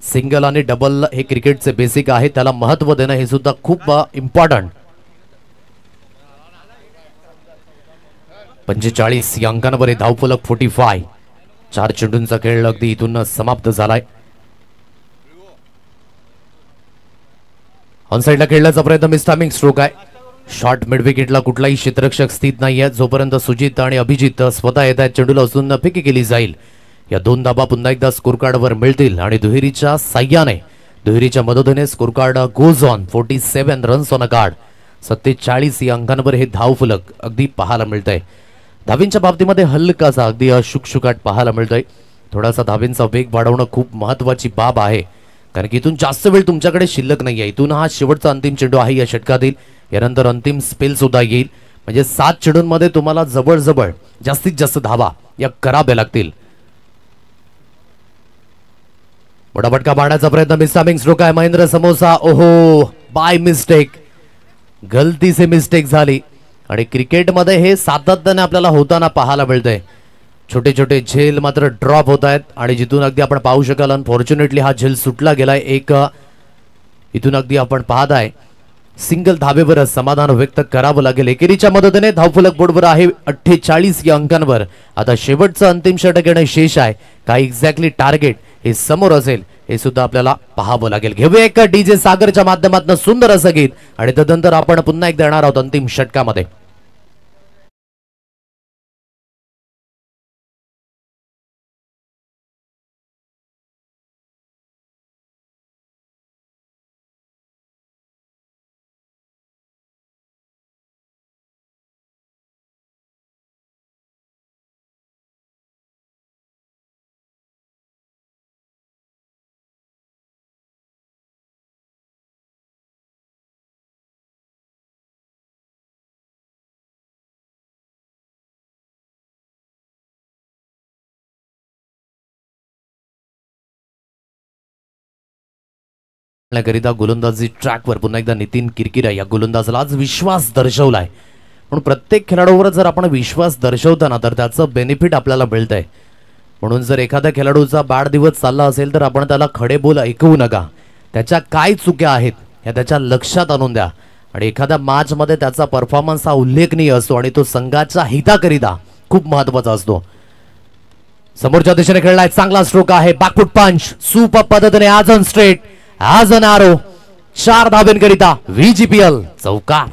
सिंगल आणि डबल हे क्रिकेटचे बेसिक आहे, त्याला महत्त्व देणं हे सुद्धा खूप इम्पॉर्टंट. 45 या अंकांवर हे धावफलक 45. 4 चेंडूंचा खेळ अगदी इथून समाप्त झालाय. ऑन साइडला खेळण्याचा प्रयत्न मिस टायमिंग स्ट्रोक आहे. शॉर्ट मिड विकेटला कुठलाही क्षेत्ररक्षक स्थित नाहीये. जोपर्यंत सुजित आणि अभिजित स्वतः येत आहेत चेंडूला उचलून फेकी केली जाईल. या 2 धाबा पुन्हा एकदा स्कोर कार्डवर मिळतील आणि दुहेरीच्या साह्याने दुहेरीच्या मदतीने score card goes on. 47 runs on a card. 47 या अंकांवर हे धावफलक अगदी पाहायला मिळतंय. धावींच्या बाबतीमध्ये हलकासा अगदी शुकशुकाट पाहायला मिळतोय. थोडासा धावींचा वेग वाढवणं खूप महत्वाची बाब आहे, कारण की इथून जास्त वेळ तुमच्याकडे शिल्लक नाही आहे. इथून हा शेवटचा अंतिम चेंडू आहे या षटकातील. यानंतर अंतिम स्पेल सुद्धा येईल. म्हणजे 7 चेंडूंमध्ये तुम्हाला जवळजवळ जास्तीत जास्त धावा या कराव्या लागतील. मोठा फटका मारण्याचा प्रयत्न मिस टायमिंग स्ट्रोक आहे. महेंद्र समोसा ओहो बाय मिस्टेक, गलती से मिस्टेक झाली आणि क्रिकेटमध्ये हे सातत्याने आपल्याला होताना पाहायला मिळतंय. छोटे छोटे झेल मात्र ड्रॉप होत आहेत आणि जिथून अगदी आपण पाहू शकाल अनफॉर्च्युनेटली हा झेल सुटला गेलाय. एक इथून अगदी आपण पाहत आहे सिंगल धाबेवर समाधान व्यक्त करावं लागेल. एकेरीच्या मदतीने धावफलक बोर्डवर आहे 48 या अंकांवर. आता शेवटचं अंतिम षटक येणं शेष आहे. काय एक्झॅक्टली टार्गेट हे समोर असेल हे सुद्धा आपल्याला पाहावं लागेल. घेऊया एक डीजे सागरच्या माध्यमातून सुंदर असं गीत आणि तदनंतर आपण पुन्हा एकदा येणार आहोत अंतिम षटकामध्ये. करिता गोलंदाजी ट्रॅकवर पुन्हा एकदा नितीन किरकिरा या गोलंदाजाला आज विश्वास दर्शवलाय. म्हणून प्रत्येक खेळाडूवर जर आपण विश्वास दर्शवताना तर त्याचं बेनिफिट आपल्याला मिळतंय. म्हणून जर एखाद्या खेळाडूचा बॅड दिवस चालला असेल तर आपण त्याला खडे बोल ऐकवू नका. त्याच्या काय चुक्या आहेत या त्याच्या लक्षात आणून द्या आणि एखाद्या मॅच मध्ये त्याचा परफॉर्मन्स हा उल्लेखनीय असतो आणि तो संघाच्या हिताकरिता खूप महत्वाचा असतो. समोरच्या दिशेने खेळलाय चांगला स्ट्रोक आहे. बॅकफुट पंच सुपर पद्धतीने आज ऑन स्ट्रेट आज अन आरो 4 धाब्यांकरिता VGPL चौकार.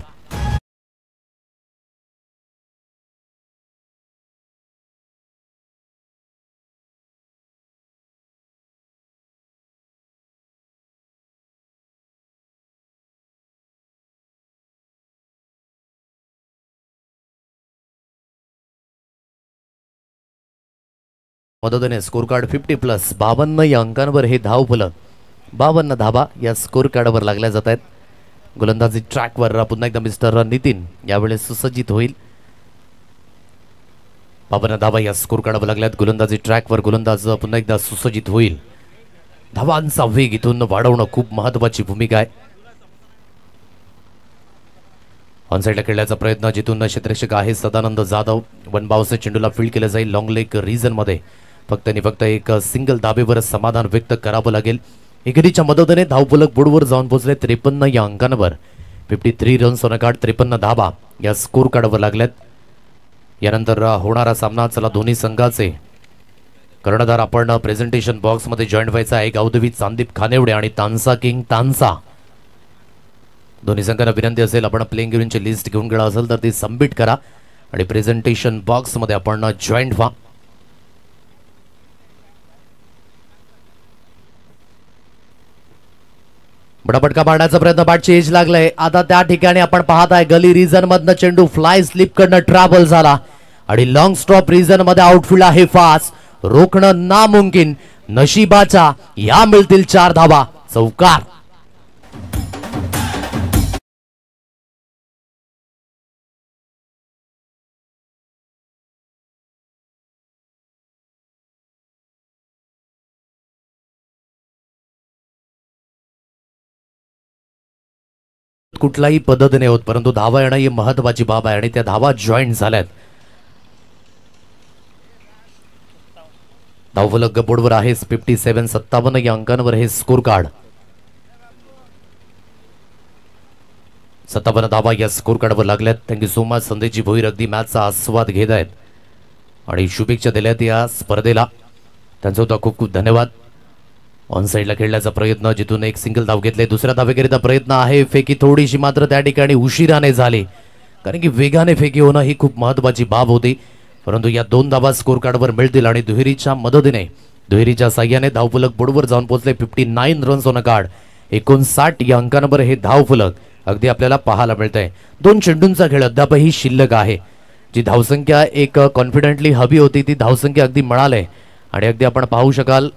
मदतीने स्कोर कार्ड 50+ 52 या अंकांवर हे धावफलक 52 धाबा या स्कोर कार्डवर लागल्या जात आहेत. गोलंदाजी ट्रॅकवर पुन्हा एकदा मिस्टर नितीन यावेळेस सुसज्जित होईल. 52 धाबा या स्कोर कार्डवर लागल्यात. गोलंदाजी ट्रॅकवर गोलंदाज पुन्हा एकदा सुसज्जित होईल. धावांचा वेग इथून वाढवणं खूप महत्वाची भूमिका आहे. ऑनसाइडला खेळण्याचा प्रयत्न जिथून क्षेत्ररक्षक आहे सदानंद जाधव. वन बाउन्सच्या चेंडूला फील्ड केलं जाईल लॉंग लेग रिजन मध्ये. फक्त आणि फक्त एक सिंगल धाबेवर समाधान व्यक्त करावं लागेल. एकेरीच्या मदतीने धावफलक बोर्डवर जाऊन पोहोचले 53 या अंकांवर. 53 रन्स ऑन अ कार्ड, 53 धाबा या स्कोर कार्डवर लागल्यात. यानंतर होणारा सामना चला दोन्ही संघाचे कर्णधार आपण प्रेझेंटेशन बॉक्समध्ये जॉईंट व्हायचा आहे. गावदेवी चांदीप खानेवडे आणि तानसा किंग तानसा. दोन्ही संघांना विनंती असेल आपण प्लेइंग इलेव्हनची लिस्ट घेऊन गेला असेल तर ती सबमिट करा आणि प्रेझेंटेशन बॉक्समध्ये आपण जॉईंट व्हा. बडापटका मारण्याचा प्रयत्न, बॅटची एज लागलाय. आता त्या ठिकाणी आपण पाहत आहे गली रिजन मधनं चेंडू फ्लाय स्लिप कडनं ट्रॅव्हल झाला आणि लॉंग स्टॉप रिजन मध्ये आउटफील्ड आहे फास्ट. रोखणं नामुमकिन. नशिबाच्या या मिळतील 4 धावा. चौकार. कुठलाही पद्धतीने होत परंतु धावा येणं ही महत्वाची बाब आहे आणि त्या धावा जॉईंट झाल्यात. धावफलक बोर्डवर आहे 57-57 या अंकांवर हे स्कोर कार्ड. 57 धावा या स्कोर कार्डवर लागल्यात. Thank you so much. Sandeshji Bhoir अगदी मॅचचा आस्वाद घेत आहेत आणि शुभेच्छा दिल्यात या स्पर्धेला. त्यांचा सुद्धा खूप खूप धन्यवाद. ऑन साईडला खेळण्याचा प्रयत्न, जिथून एक सिंगल धाव घेतले. दुसऱ्या धावेकरिता प्रयत्न आहे. फेकी थोडीशी मात्र त्या ठिकाणी उशिराने झाली कारण की वेगाने फेकी होणं ही खूप महत्वाची बाब होती. परंतु या 2 धावा स्कोर कार्डवर मिळतील आणि दुहेरीच्या मदतीने दुहेरीच्या साह्याने धावफलक बोर्डवर जाऊन पोहोचले. 59 रन्स ऑन अ कार्ड, 59 या अंकांवर हे धावफलक अगदी आपल्याला पाहायला मिळतंय. 2 चेंडूंचा खेळ अद्यापही शिल्लक आहे. जी धावसंख्या एक कॉन्फिडेंटली हवी होती ती धावसंख्या अगदी मिळाली आणि अगदी आपण पाहू शकाल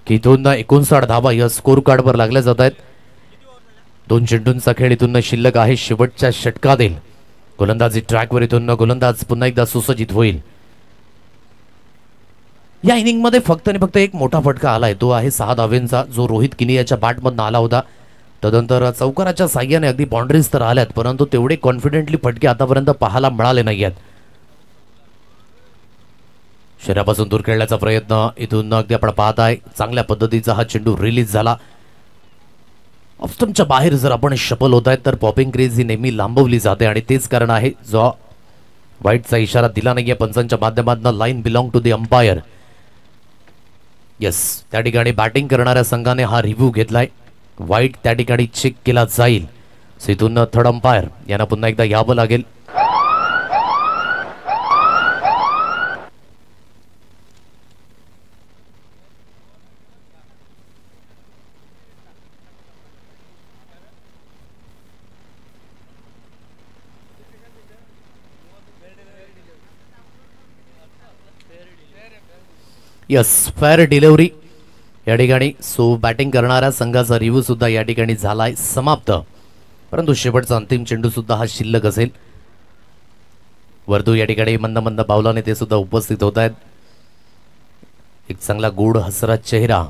की इथून 59 धावा या स्कोर कार्डवर लागल्या जात आहेत. 2 चेंडूंचा खेळ इथून शिल्लक आहे. शेवटच्या षटकात येईल. गोलंदाजी ट्रॅकवर इथून गोलंदाज पुन्हा एकदा सुसज्जित होईल. या इनिंग मध्ये फक्त आणि फक्त एक मोठा फटका आलाय, तो आहे 6 धावेंचा, जो रोहित किनियाच्या बॅटमधून आला होता. तदनंतर चौकाराच्या साह्याने अगदी बाउंड्रीज तर आल्यात परंतु तेवढे कॉन्फिडेंटली फटके आतापर्यंत पाहायला मिळाले नाहीयेत. शरीरापासून दूर खेळण्याचा प्रयत्न इथून अगदी आपण पाहताय. चांगल्या पद्धतीचा हा चेंडू रिलीज झाला. ऑफस्टंपच्या बाहेर जर आपण शफल होत आहेत तर पॉपिंग क्रेज ही नेहमी लांबवली जाते आणि तेच कारण आहे जो व्हाईटचा इशारा दिला नाहीये पंचांच्या माध्यमातून. Line belong to the umpire. Yes, त्या ठिकाणी बॅटिंग करणाऱ्या संघाने हा रिव्ह्यू घेतलाय. व्हाईट त्या ठिकाणी चेक केला जाईल. इथून थर्ड अंपायर यांना पुन्हा एकदा यावं लागेल. यस, फेअर डिलिव्हरी या ठिकाणी. सो बॅटिंग करणाऱ्या संघाचा रिव्ह्यू सुद्धा या ठिकाणी झालाय समाप्त. परंतु शेवटचा अंतिम चेंडू सुद्धा हा शिल्लक असेल. वर्दू या ठिकाणी मंद मंद पावलाने ते सुद्धा उपस्थित होत आहेत. एक चांगला गोड हसरा चेहरा.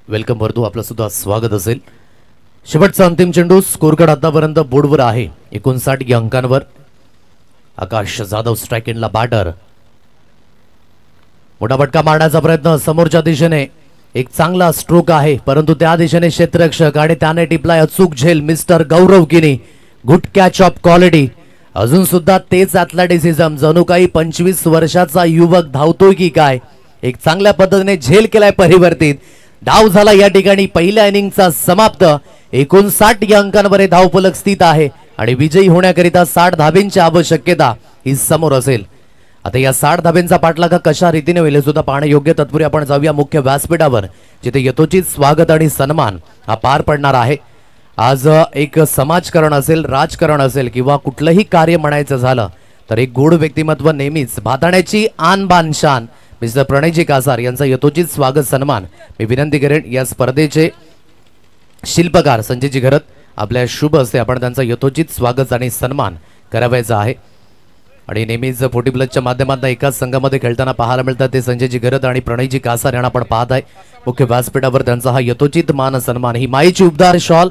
वेलकम वर्दू, आपलं सुद्धा स्वागत असेल. शेवटचा अंतिम चेंडू. स्कोर कार्ड आतापर्यंत बोर्डवर आहे 59 या अंकांवर. आकाश जाधव स्ट्राइक एंडला बॅटर. मोठा फटका मारण्याचा प्रयत्न समोरच्या दिशेने. एक चांगला स्ट्रोक आहे परंतु त्या दिशेने क्षेत्ररक्षक आणि त्याने टिपलाय अचूक झेल. मिस्टर गौरव किनी. Good catch of quality. अजून सुद्धा तेच ॲथलेटिसिझम. जणू काही 25 वर्षाचा युवक धावतोय की काय. एक चांगल्या पद्धतीने झेल केलाय परिवर्तित. धाव झाला या ठिकाणी. पहिल्या इनिंगचा समाप्त. 59 या अंकांवर हे धावफलक स्थित आहे आणि विजयी होण्याकरिता 60 धाब्यांची आवश्यकता ही समोर असेल. आता या 60 धाब्यांचा पाठलाग कशा रीतीने होईल सुद्धा पाहणे योग्य. तत्पूर्वी आपण जाऊया मुख्य व्यासपीठावर, जिथे यथोचित स्वागत आणि सन्मान हा पार पडणार आहे. आज एक समाजकारण असेल, राजकारण असेल किंवा कुठलंही कार्य म्हणायचं झालं तर एक गोड व्यक्तिमत्व नेहमीच भाताण्याची आन बान शान मिस्टर प्रणयजी कासार यांचा यथोचित स्वागत सन्मान मी विनंती करेन. या स्पर्धेचे शिल्पकार संजयजी घरत, आपल्या शुभ हस्ते आपण त्यांचा यथोचित स्वागत आणि सन्मान करावायचा आहे. आणि नेहमीच 40 प्लसच्या माध्यमातून एकाच संघामध्ये खेळताना पाहायला मिळतात ते संजयजी घरत आणि प्रणयजी कासार यांना आपण पाहत आहे. मुख्य व्यासपीठावर त्यांचा हा यथोचित मान सन्मान. ही माईची उबदार शॉल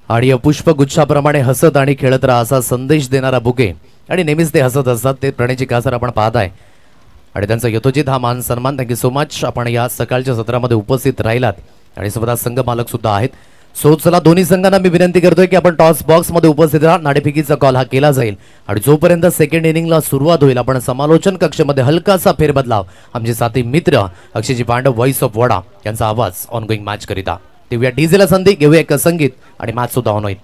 आणि पुष्पगुच्छाप्रमाणे हसत आणि खेळत राहा असा संदेश देणारा बुके आणि नेहमीच ते हसत असतात ते प्रणयजी कासार आपण पाहत आहे आणि त्यांचा यथोचित हा मान सन्मान. Thank you so much. आपण या सकाळच्या सत्रामध्ये उपस्थित राहिलात आणि स्वतः संघ मालक सुद्धा आहेत. सो चला दोन्ही संघांना मी विनंती करतोय की आपण टॉस बॉक्स मध्ये उपस्थित राहा. नाणेफेकीचा कॉल हा केला जाईल आणि जोपर्यंत सेकंड इनिंगला सुरुवात होईल आपण समालोचन कक्षामध्ये हलकासा फेरबदलाव आमचे साथी मित्र अक्षयजी पांडव व्हॉइस ऑफ वडा यांचा आवाज ऑनगोईंग मॅच करिता देऊया डीजेला संधी, घेऊया एक संगीत आणि मॅच सुद्धा ऑन होईल.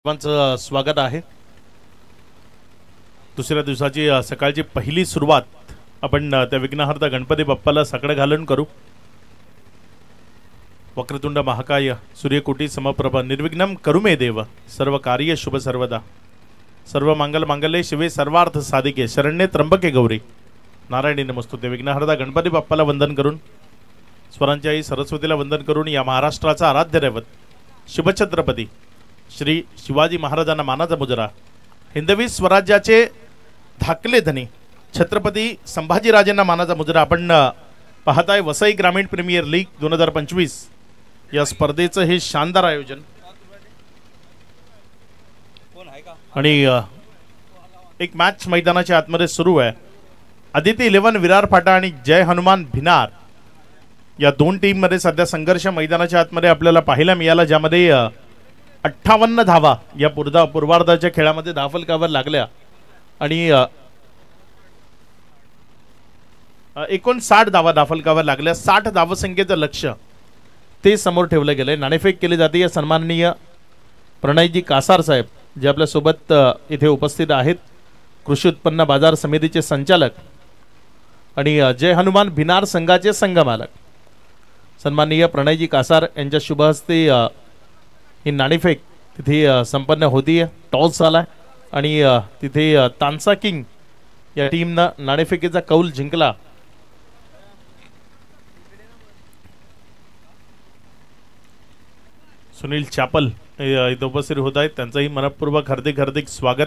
सर्वांचं स्वागत आहे. दुसऱ्या दिवसाची सकाळची पहिली सुरुवात आपण त्या विघ्नहर्ता गणपती बाप्पाला साकडं घालून करू. वक्रतुंड महाकाय सूर्यकोटी समप्रभ निर्विघ्नं करू मे देव सर्व कार्य शुभ सर्वदा सर्व मंगल मांगल्ये शिवे सर्वार्थ साधिके शरण्ये त्र्यंबके गौरी नारायणी नमस्तुते. विघ्नहर्ता गणपती बाप्पाला वंदन करून स्वरांच्या आई सरस्वतीला वंदन करून या महाराष्ट्राचा आराध्य दैवत शुभछत्रपती श्री शिवाजी महाराजांना मानाचा मुजरा, हिंदवी स्वराज्याचे धाकले धनी छत्रपती संभाजीराजेंना मानाचा मुजरा आपण पाहताय. वसई ग्रामीण प्रीमियर लीग 2025 या स्पर्धेचं हे शानदार आयोजन आणि एक मॅच मैदानाच्या आतमध्ये सुरू आहे. आदिती 11 विरार फाटा आणि जय हनुमान भिनार या दोन टीम मध्ये सध्या संघर्ष मैदानाच्या आतमध्ये आपल्याला पाहायला मिळाला, ज्यामध्ये 58 धावा या पूर्वार्धाच्या खेळामध्ये धावफलकावर लागल्या आणि 59 धावा धावफलकावर लागल्या. 60 धावसंख्येचं लक्ष्य ते समोर ठेवलं गेलंय. नाणेफेक केली जाते. या सन्माननीय प्रणयजी कासार साहेब जे आपल्या सोबत इथे उपस्थित आहेत, कृषी उत्पन्न बाजार समितीचे संचालक आणि जय हनुमान भिनार संघाचे संघमालक सन्माननीय प्रणयजी कासार यांच्या शुभ हस्ते ही नाणेफेक तिथे संपन्न होती. टॉस झाला आणि तिथे तानसा किंग या टीमनं नाणेफेकीचा कौल जिंकला. सुनील चापल इथे उपस्थित होत आहेत, त्यांचंही मनपूर्वक हार्दिक हार्दिक स्वागत.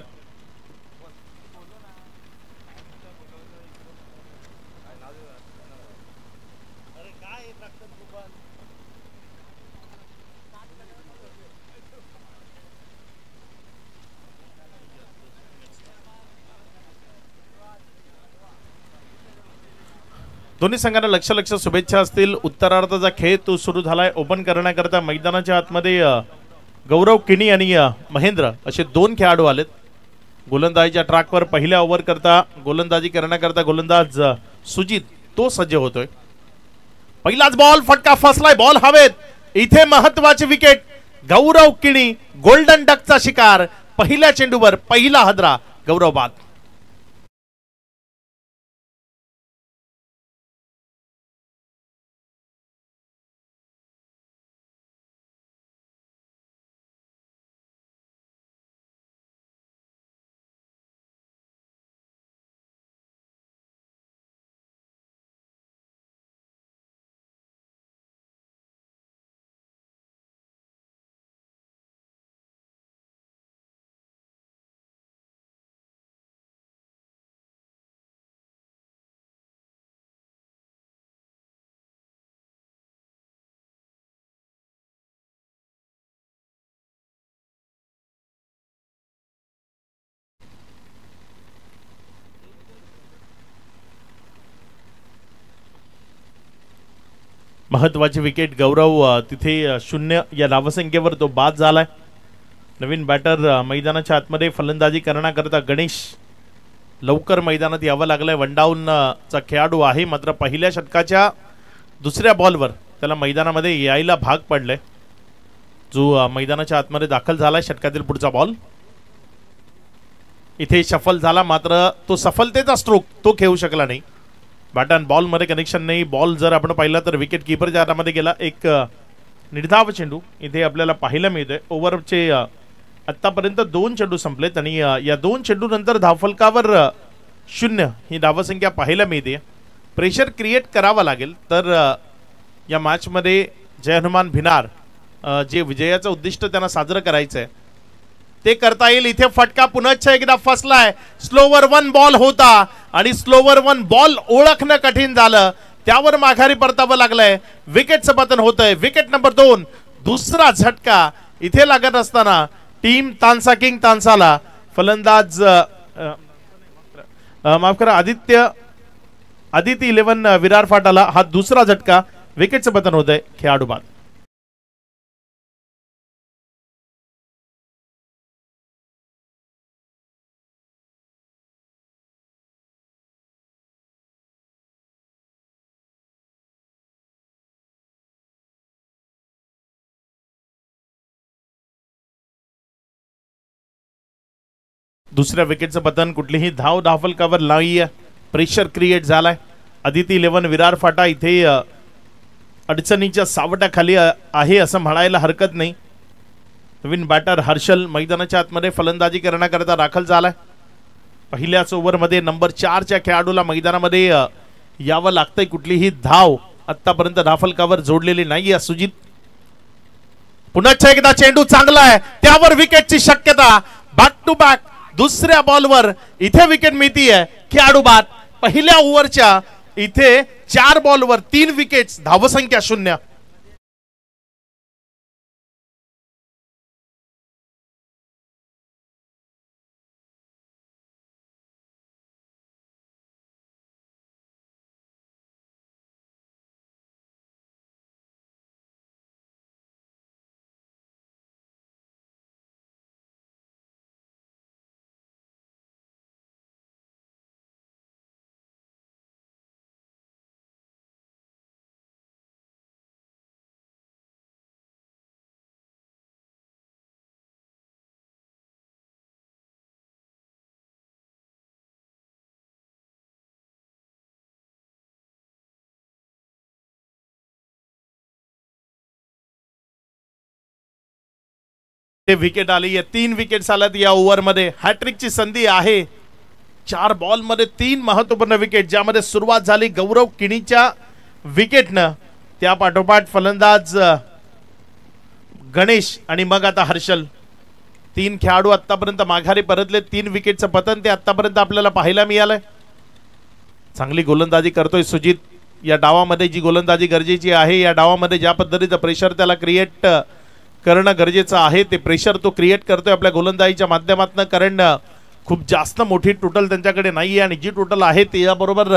दोन्ही संघांना लक्ष शुभेच्छा असतील. उत्तरार्धाचा खेळ तो सुरू झालाय. ओपन करण्याकरता मैदानाच्या आतमध्ये गौरव किणी आणि महेंद्र असे दोन खेळाडू आलेत. गोलंदाजीच्या ट्रॅकवर पहिल्या ओव्हर करता गोलंदाजी करण्याकरता गोलंदाज सुजित तो सज्ज होतोय. पहिलाच बॉल फटका फसलाय, बॉल हवेत. इथे महत्वाची विकेट. गौरव किणी गोल्डन डकचा शिकार. पहिल्या चेंडूवर पहिला हदरा गौरव बाद. महत्वाची विकेट. गौरव तिथे 0 या धावसंख्येवर तो बाद झालाय. नवीन बॅटर मैदानाच्या आतमध्ये फलंदाजी करण्याकरता गणेश लवकर मैदानात यावं लागलंय. वन डाऊन चा खेळाडू आहे, मात्र पहिल्या षटकाच्या दुसऱ्या बॉलवर त्याला मैदानामध्ये यायला भाग पडले. जो मैदानाच्या आतमध्ये दाखल झालाय. षटकातील पुढचा बॉल इथे सफल झाला, मात्र तो सफलतेचा स्ट्रोक तो खेळू शकला नाही. बॅट अँड बॉल मध्ये कनेक्शन नाही. बॉल जर आपण पाहिला तर विकेट कीपरच्या हातामध्ये गेला. एक निर्धाव चेंडू इथे आपल्याला पाहायला मिळतोय. ओव्हरचे आतापर्यंत 2 चेंडू संपलेत आणि या 2 चेंडू नंतर धावफलकावर 0 ही धावसंख्या पाहायला मिळते. प्रेशर क्रिएट करावा लागेल तर या मॅच मध्ये जय हनुमान भिनार जे विजयाचं उद्दिष्ट त्यांना साजरं करायचं आहे ते करता येईल. इथे फटका पुन्हा एकदा फसलाय. स्लोवर 1 बॉल होता आणि स्लोवर 1 बॉल ओळखणं कठीण झालं. त्यावर माघारी परतावं लागलंय. विकेटचं पतन होतंय. Wicket number 2. दुसरा झटका इथे लागत असताना टीम तानसा किंग तानसाला फलंदाज माफ करा आदिती 11 विरार फाटाला हा दुसरा झटका. विकेटचं पतन होतंय. खेळाडू बाद. दुसऱ्या विकेटचं पतन, कुठलीही धावल कव्हर नाही, प्रेशर क्रिएट झालाय. आदिती 11 विरार फाटा इथे अडचणीच्या सावटाखाली आहे असं म्हणायला हरकत नाही. नवीन बॅटर हर्षल मैदानाच्या आतमध्ये फलंदाजी करण्याकरता दाखल झालाय. पहिल्याच ओव्हरमध्ये नंबर 4च्या खेळाडूला मैदानामध्ये यावं लागतंय. कुठलीही धाव आतापर्यंत धाफल कव्हर जोडलेली नाहीये. सुजित पुन्हा एकदा चेंडू चांगला आहे, त्यावर विकेटची शक्यता. बॅक टू बॅक दुसऱ्या बॉलवर इथे विकेट मिळतीये खेळाडू बाद. पहिल्या ओव्हरच्या इथे 4 बॉलवर 3 विकेट्स, धावसंख्या 0. विकेट आली आहे, 3 विकेट्स आल्यात या ओव्हरमध्ये. हॅट्रिकची संधी आहे. 4 बॉलमध्ये 3 महत्वपूर्ण विकेट, ज्यामध्ये सुरुवात झाली गौरव किणीच्या विकेटनं, त्या पाठोपाठ फलंदाज गणेश आणि मग आता हर्षल. 3 खेळाडू आतापर्यंत माघारी परतले. 3 विकेटचं पतन ते आतापर्यंत आपल्याला पाहायला मिळालंय. चांगली गोलंदाजी करतोय सुजित. या डावामध्ये जी गोलंदाजी गरजेची आहे, या डावामध्ये ज्या पद्धतीचं प्रेशर त्याला क्रिएट करणं गरजेचं आहे, ते प्रेशर तो क्रिएट करतोय आपल्या गोलंदाजीच्या माध्यमातून. कारण खूप जास्त मोठी टोटल त्यांच्याकडे नाहीये आणि जी टोटल आहे त्याबरोबर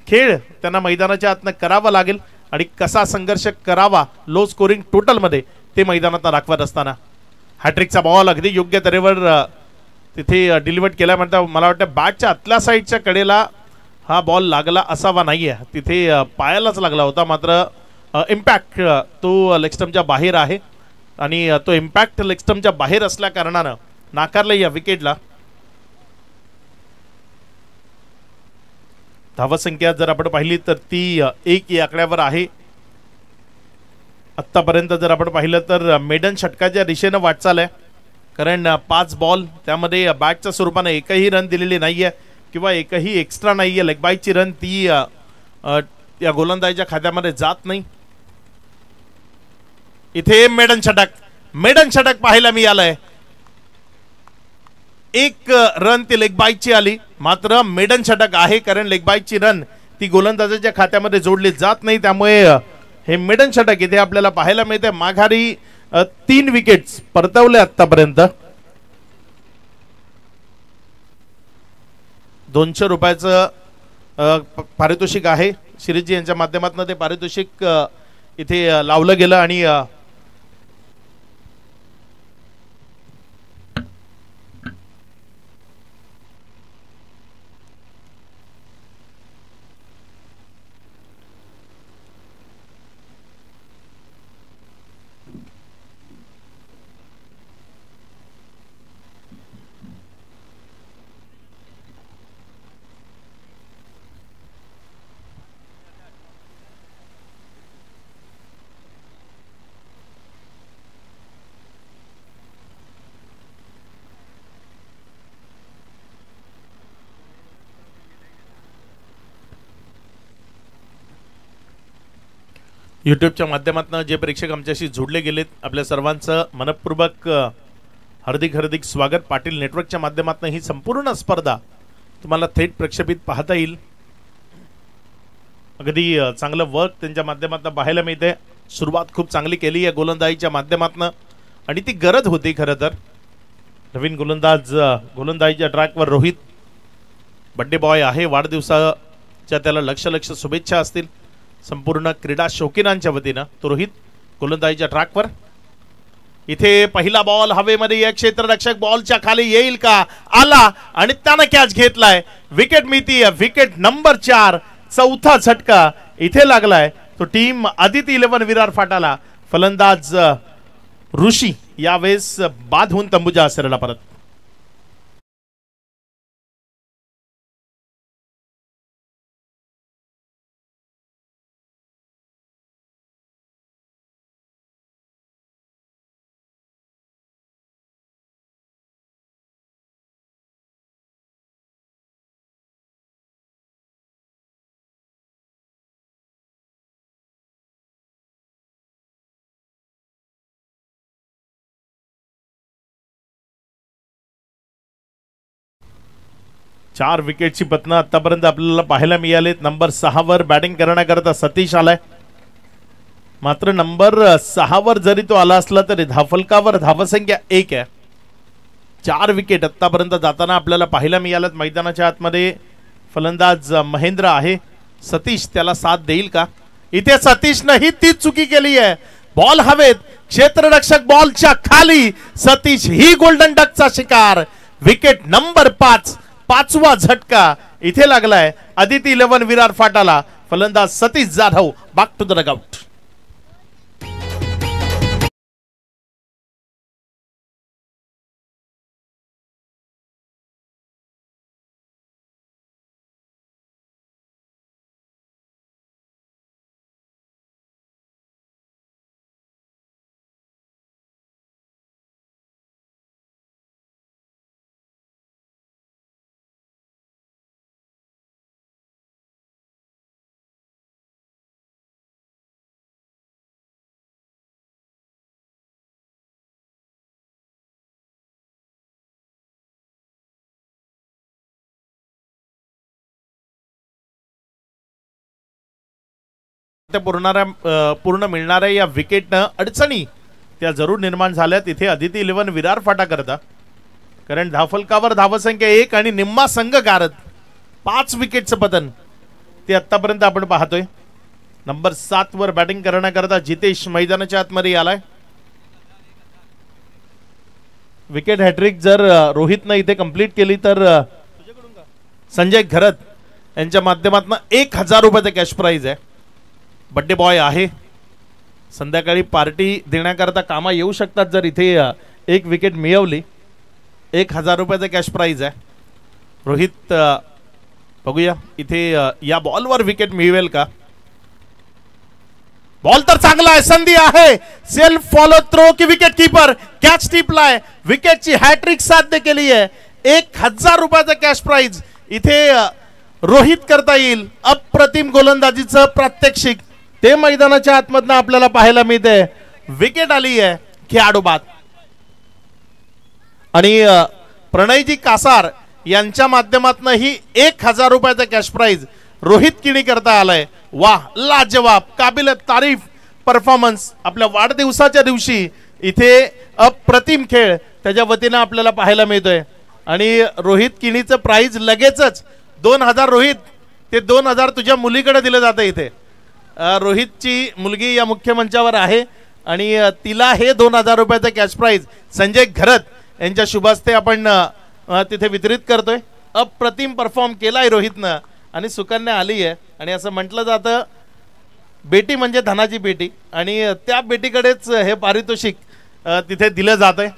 खेळ त्यांना मैदानाच्या आतनं करावा लागेल. आणि कसा संघर्ष करावा लो स्कोरिंग टोटलमध्ये ते मैदानात दाखवत असताना हॅट्रिकचा बॉल अगदी योग्य तऱ्हेवर तिथे डिलिव्हर केल्यानंतर मला वाटतं बॅटच्या आतल्या साईडच्या कडेला हा बॉल लागला असावा नाहीये, तिथे पायालाच लागला होता. मात्र इम्पॅक्ट तो लेगस्टम्पच्या बाहेर आहे आणि तो इम्पॅक्ट लेगस्टम्पच्या बाहेर असल्या कारणानं नाकारलं या विकेटला. धावसंख्या जर आपण पाहिली तर ती 1 या आकड्यावर आहे. आत्तापर्यंत जर आपण पाहिलं तर मेडन षटकाच्या दिशेनं वाटचाल आहे. कारण 5 बॉल त्यामध्ये बॅटच्या स्वरूपानं एकही रन दिलेली नाहीये किंवा एकही एक्स्ट्रा नाहीये. लेगबाईची रन ती या गोलंदाजीच्या खात्यामध्ये जात नाही. इथे मेडन षटक पाहायला मिळालंय. 1 रन ती लेगबाईची आली, मात्र मेडन षटक आहे. कारण लेगबाईची रन ती गोलंदाजाच्या खात्यामध्ये जोडली जात नाही, त्यामुळे हे मेडन षटक इथे आपल्याला पाहायला मिळते. माघारी 3 विकेट्स परतवले आतापर्यंत. 200 रुपयाचं पारितोषिक आहे. शिरीजी यांच्या माध्यमातून ते पारितोषिक इथे लावलं गेलं आणि यूट्यूबच्या माध्यमातून जे प्रेक्षक आमच्याशी जोडले गेलेत, आपल्या सर्वांचं मनपूर्वक हार्दिक स्वागत. पाटील नेटवर्कच्या माध्यमातून ही संपूर्ण स्पर्धा तुम्हाला थेट प्रक्षेपित पाहता येईल. अगदी चांगलं वर्क त्यांच्या माध्यमातून पाहायला मिळते. सुरुवात खूप चांगली केली या गोलंदाजीच्या माध्यमातून आणि ती गरज होती खरं तर. नवीन गोलंदाजीच्या ट्रॅकवर रोहित बड्डे बॉय आहे. वाढदिवसाच्या त्याला लक्ष शुभेच्छा असतील संपूर्ण क्रीडा शौकीनांच्या वतीनं. तो रोहित गोलंदाजीच्या ट्रॅकवर. इथे पहिला बॉल हवेमध्ये, या क्षेत्ररक्षक बॉलच्या खाली येईल का, आला आणि त्यानं कॅच घेतलाय. विकेट मिळतीये, विकेट नंबर 4. चौथा झटका इथे लागलाय तो टीम आदिती 11 विरार फाटाला. फलंदाज ऋषी यावेळेस बाद होऊन तंबूच्या आसऱ्याला परत. 4 विकेटची पतनं आतापर्यंत आपल्याला पाहायला मिळालेत. नंबर 6 वर बॅटिंग करण्याकरता सतीश आलाय. मात्र नंबर 6 वर जरी तो आला असला तरी धावफलकावर धावसंख्या 1 आहे. 4 विकेट आतापर्यंत जाताना आपल्याला पाहायला मिळाल्यात. मैदानाच्या आतमध्ये फलंदाज महेंद्र आहे. सतीश त्याला साथ देईल का? इथे सतीशनं ही तीच चुकी केली आहे. बॉल हवेत, क्षेत्ररक्षक बॉलच्या खाली, सतीश ही गोल्डन डकचा शिकार. विकेट नंबर 5, 5वा झटका इथे लागलाय आदिती 11 विरार फाटाला. फलंदाज Satish Jadhav back to the dugout. पूर्ण मिळणाऱ्या या विकेटनं अडचणी त्या जरूर निर्माण झाल्या तिथे आदिती 11 विरार फाटा करता. कारण धावफलकावर धावसंख्या 1 आणि निम्मा संघ गारद 5 विकेटचं पतन ते आतापर्यंत आपण पाहतोय. नंबर 7 वर बॅटिंग करण्याकरता जितेश मैदानाच्या आतमध्ये आलाय. विकेट हॅट्रिक जर रोहितनं इथे कंप्लीट केली तर संजय घरत यांच्या माध्यमातून 1000 रुपयाचं कॅश प्राइज आहे. बर्थडे बॉय आहे. संध्याकाळी पार्टी देण्याकरता कामा येऊ शकतात जर इथे एक विकेट मिळवली. 1000 रुपयाचं कॅश प्राइज आहे. रोहित बघूया इथे या बॉलवर विकेट मिळवेल का? बॉल तर चांगला आहे, संधी आहे. सेल्फ फॉलो थ्रो की विकेट कीपर कॅच टिपलाय. विकेटची हॅट्रिक साध्य केली आहे. 1000 रुपयाचं कॅश प्राइज इथे रोहित करता येईल. अप्रतिम गोलंदाजीचं प्रात्यक्षिक ते मैदानाच्या आतमधनं आपल्याला पाहायला मिळते. विकेट आली आहे खेळाडू बाद. आणि प्रणयजी कासार यांच्या माध्यमातून ही 1000 रुपयाचा कॅश प्राइज रोहित किणी करता आलाय. वाह, लाजवाब, काबिल तारीफ परफॉर्मन्स. आपल्या वाढदिवसाच्या दिवशी इथे अप्रतिम खेळ त्याच्या वतीनं आपल्याला पाहायला मिळतोय. आणि रोहित किणीचं प्राइज लगेचच 2000 रोहित, ते 2000 तुझ्या मुलीकडे दिलं जातं. इथे रोहितची मुलगी या मुख्य मंचावर आहे आणि तिला हे 2000 रुपयाचं कॅश प्राइज संजय घरत यांच्या शुभास्ते आपण तिथे वितरित करतोय. अप्रतिम परफॉर्म केलाय रोहितनं आणि सुकन्या आली आहे. आणि असं म्हटलं जातं बेटी म्हणजे धनाची बेटी आणि त्या बेटीकडेच हे पारितोषिक तिथे दिलं जात आहे.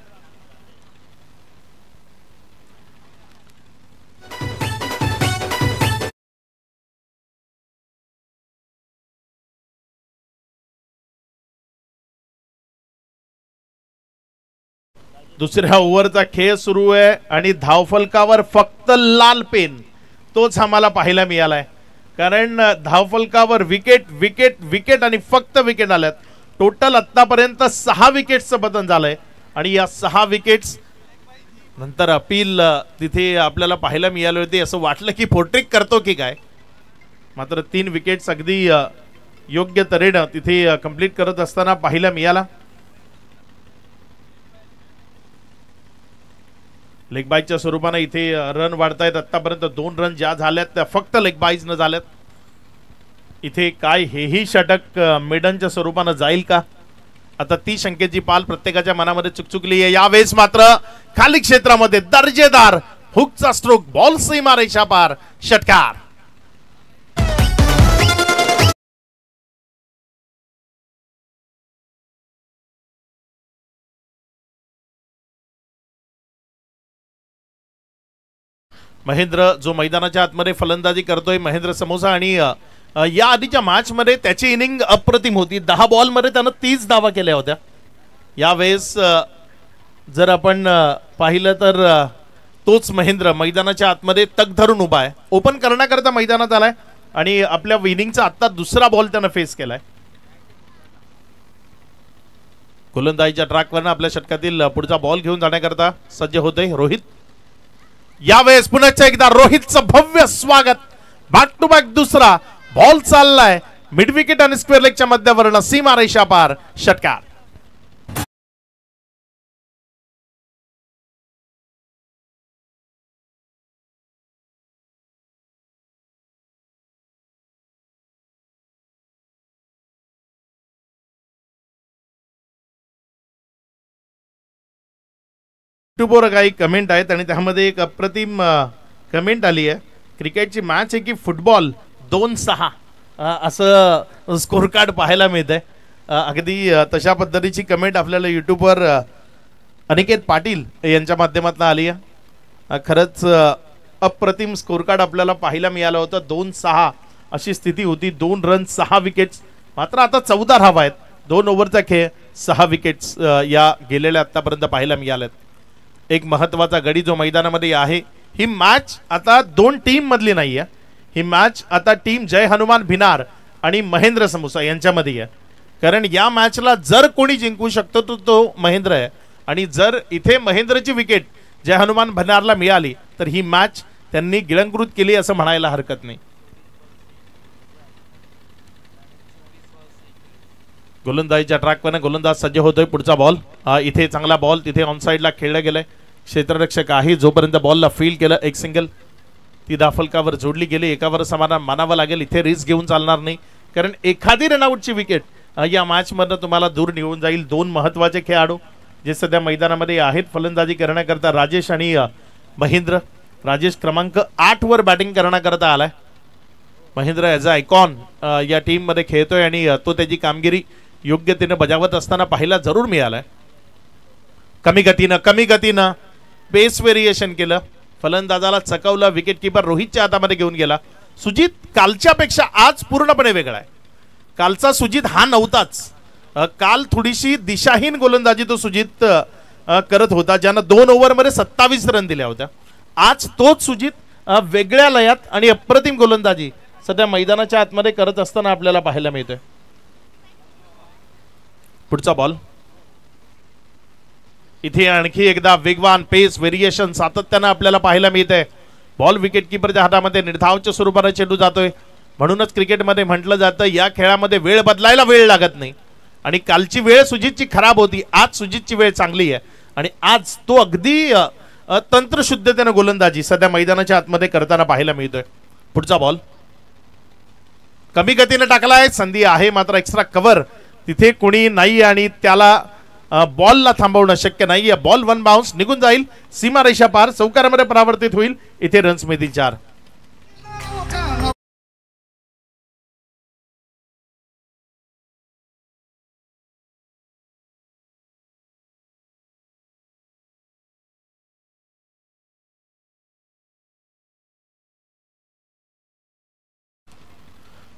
दुसऱ्या ओव्हरचा खेळ सुरू आहे आणि धावफलकावर फक्त लाल पेन तोच आम्हाला पाहायला मिळालाय. कारण धावफलकावर विकेट विकेट विकेट आणि फक्त विकेट आल्यात. टोटल आतापर्यंत 6 विकेट्सचं पतन झालंय आणि या 6 विकेट्स नंतर अपील तिथे आपल्याला पाहायला मिळाली होती. असं वाटलं की फोर्ट्रिक करतो की काय, मात्र 3 विकेट्स अगदी योग्य तऱ्हेनं तिथे कंप्लीट करत असताना पाहायला मिळाला. लेग बाईजच्या स्वरूपाने इथे रन वाढतायत. आतापर्यंत 2 रन ज्या झाल्यात त्या फक्त लेग बाईज न झाल्यात. इथे काय हेही षटक मेडनच्या स्वरूपानं जाईल का? आता ती शंकेची पाल प्रत्येकाच्या मनामध्ये चुकचुकली आहे. यावेळेस मात्र खाली क्षेत्रामध्ये दर्जेदार हुकचा स्ट्रोक, बॉल सीमा रेषा पार, षटकार. महेंद्र जो मैदानाच्या आतमध्ये फलंदाजी करतोय, महेंद्र समोसा, आणि या आधीच्या मॅच मध्ये त्याची इनिंग अप्रतिम होती. 10 बॉल मध्ये त्यानं 30 धावा केल्या होत्या. यावेळेस जर आपण पाहिलं तर तोच महेंद्र मैदानाच्या आतमध्ये तग धरून उभा आहे. ओपन करण्याकरता मैदानात आलाय आणि आपल्या इनिंगचा आता दुसरा बॉल त्यानं फेस केलाय. गोलंदाजीच्या ट्रॅकवरनं आपल्या षटकातील पुढचा बॉल घेऊन जाण्याकरता सज्ज होते रोहित. यावेळेस पुन्हा एकदा रोहितचं भव्य स्वागत. बॅक टू बॅक दुसरा बॉल चाललाय मिड विकेट आणि स्क्वेअर लेगच्या मध्यावरनं सीमा रेषा पार षटकार. युट्यूबवर काही कमेंट आहेत आणि त्यामध्ये एक अप्रतिम कमेंट आली आहे. क्रिकेटची मॅच आहे की फुटबॉल 2-6 असं स्कोर कार्ड पाहायला मिळत आहे. अगदी तशा पद्धतीची कमेंट आपल्याला युट्यूबवर अनिकेत पाटील यांच्या माध्यमातून आली आहे. खरंच अप्रतिम स्कोर कार्ड आपल्याला पाहायला मिळालं होतं. 2-6 अशी स्थिती होती. 2 रन 6 विकेट्स. मात्र आता 14 धावा आहेत. 2 ओव्हरचा खेळ 6 विकेट्स या गेलेल्या आतापर्यंत पाहायला मिळाल्यात. एक महत्वाचा गडी जो मैदानामध्ये आहे. ही मॅच आता 2 टीम मधली नाही आहे. ही मॅच आता टीम जय हनुमान भिनार आणि महेंद्र समोसा यांच्यामध्ये आहे. कारण या मॅचला जर कोणी जिंकू शकतो तो महेंद्र आहे. आणि जर इथे महेंद्रची विकेट जय हनुमान भिनारला मिळाली तर ही मॅच त्यांनी गिळंकृत केली असं म्हणायला हरकत नाही. गोलंदाजीच्या ट्रॅकवर गोलंदाज सज्ज होतोय. पुढचा बॉल इथे चांगला बॉल तिथे ऑन साइडला खेळला गेलाय. क्षेत्ररक्षक आहे जोपर्यंत बॉलला फील केलं एक सिंगल ती दाफलकावर जोडली गेली. एकावर समाधान मानावं लागेल. इथे रिस्क घेऊन चालणार नाही कारण एखादी रनआउटची विकेट या मॅच मधनं तुम्हाला दूर निघून जाईल. 2 महत्वाचे खेळाडू जे सध्या मैदानामध्ये आहेत फलंदाजी करण्याकरता राजेश आणि महेंद्र. राजेश क्रमांक 8 वर बॅटिंग करण्याकरता आलाय. महेंद्र ॲज अ आयकॉन या टीम मध्ये खेळतोय आणि तो त्याची कामगिरी योग्यतेने बजावत असताना पाहायला जरूर मिळालाय. कमी गतीनं पेस व्हेरिएशन केलं. फलंदाजाला चकवलं. विकेट किपर रोहितच्या हातामध्ये घेऊन गेला. सुजित कालच्यापेक्षा आज पूर्णपणे वेगळा आहे. कालचा सुजित हा नव्हताच. काल थोडीशी दिशाहीन गोलंदाजी तो सुजित करत होता ज्यानं 2 ओव्हरमध्ये 27 रन दिल्या होत्या. आज तोच सुजित वेगळ्या लयात आणि अप्रतिम गोलंदाजी सध्या मैदानाच्या आतमध्ये करत असताना आपल्याला पाहायला मिळतोय. पुढचा बॉल इथे आणखी एकदा वेगवान पेस व्हेरिएशन सातत्यानं आपल्याला पाहायला मिळतंय. बॉल विकेट किपरच्या हातामध्ये निर्धावच्या स्वरूपाने चेंडू जातोय. म्हणूनच क्रिकेटमध्ये म्हटलं जातं या खेळामध्ये वेळ बदलायला वेळ लागत नाही. आणि कालची वेळ सुजितची खराब होती. आज सुजितची वेळ चांगली आहे आणि आज तो अगदी तंत्रशुद्धतेनं गोलंदाजी सध्या मैदानाच्या आतमध्ये करताना पाहायला मिळतोय. पुढचा बॉल कमी गतीने टाकलाय. संधी आहे मात्र एक्स्ट्रा कव्हर तिथे कोणी नाही आणि त्याला बॉलला थांबवणं शक्य नाही. बॉल 1 बाउन्स निघून जाईल. सीमा रेषा पार चौकारामध्ये परावर्तित होईल. इथे रन्स मिळतील 4.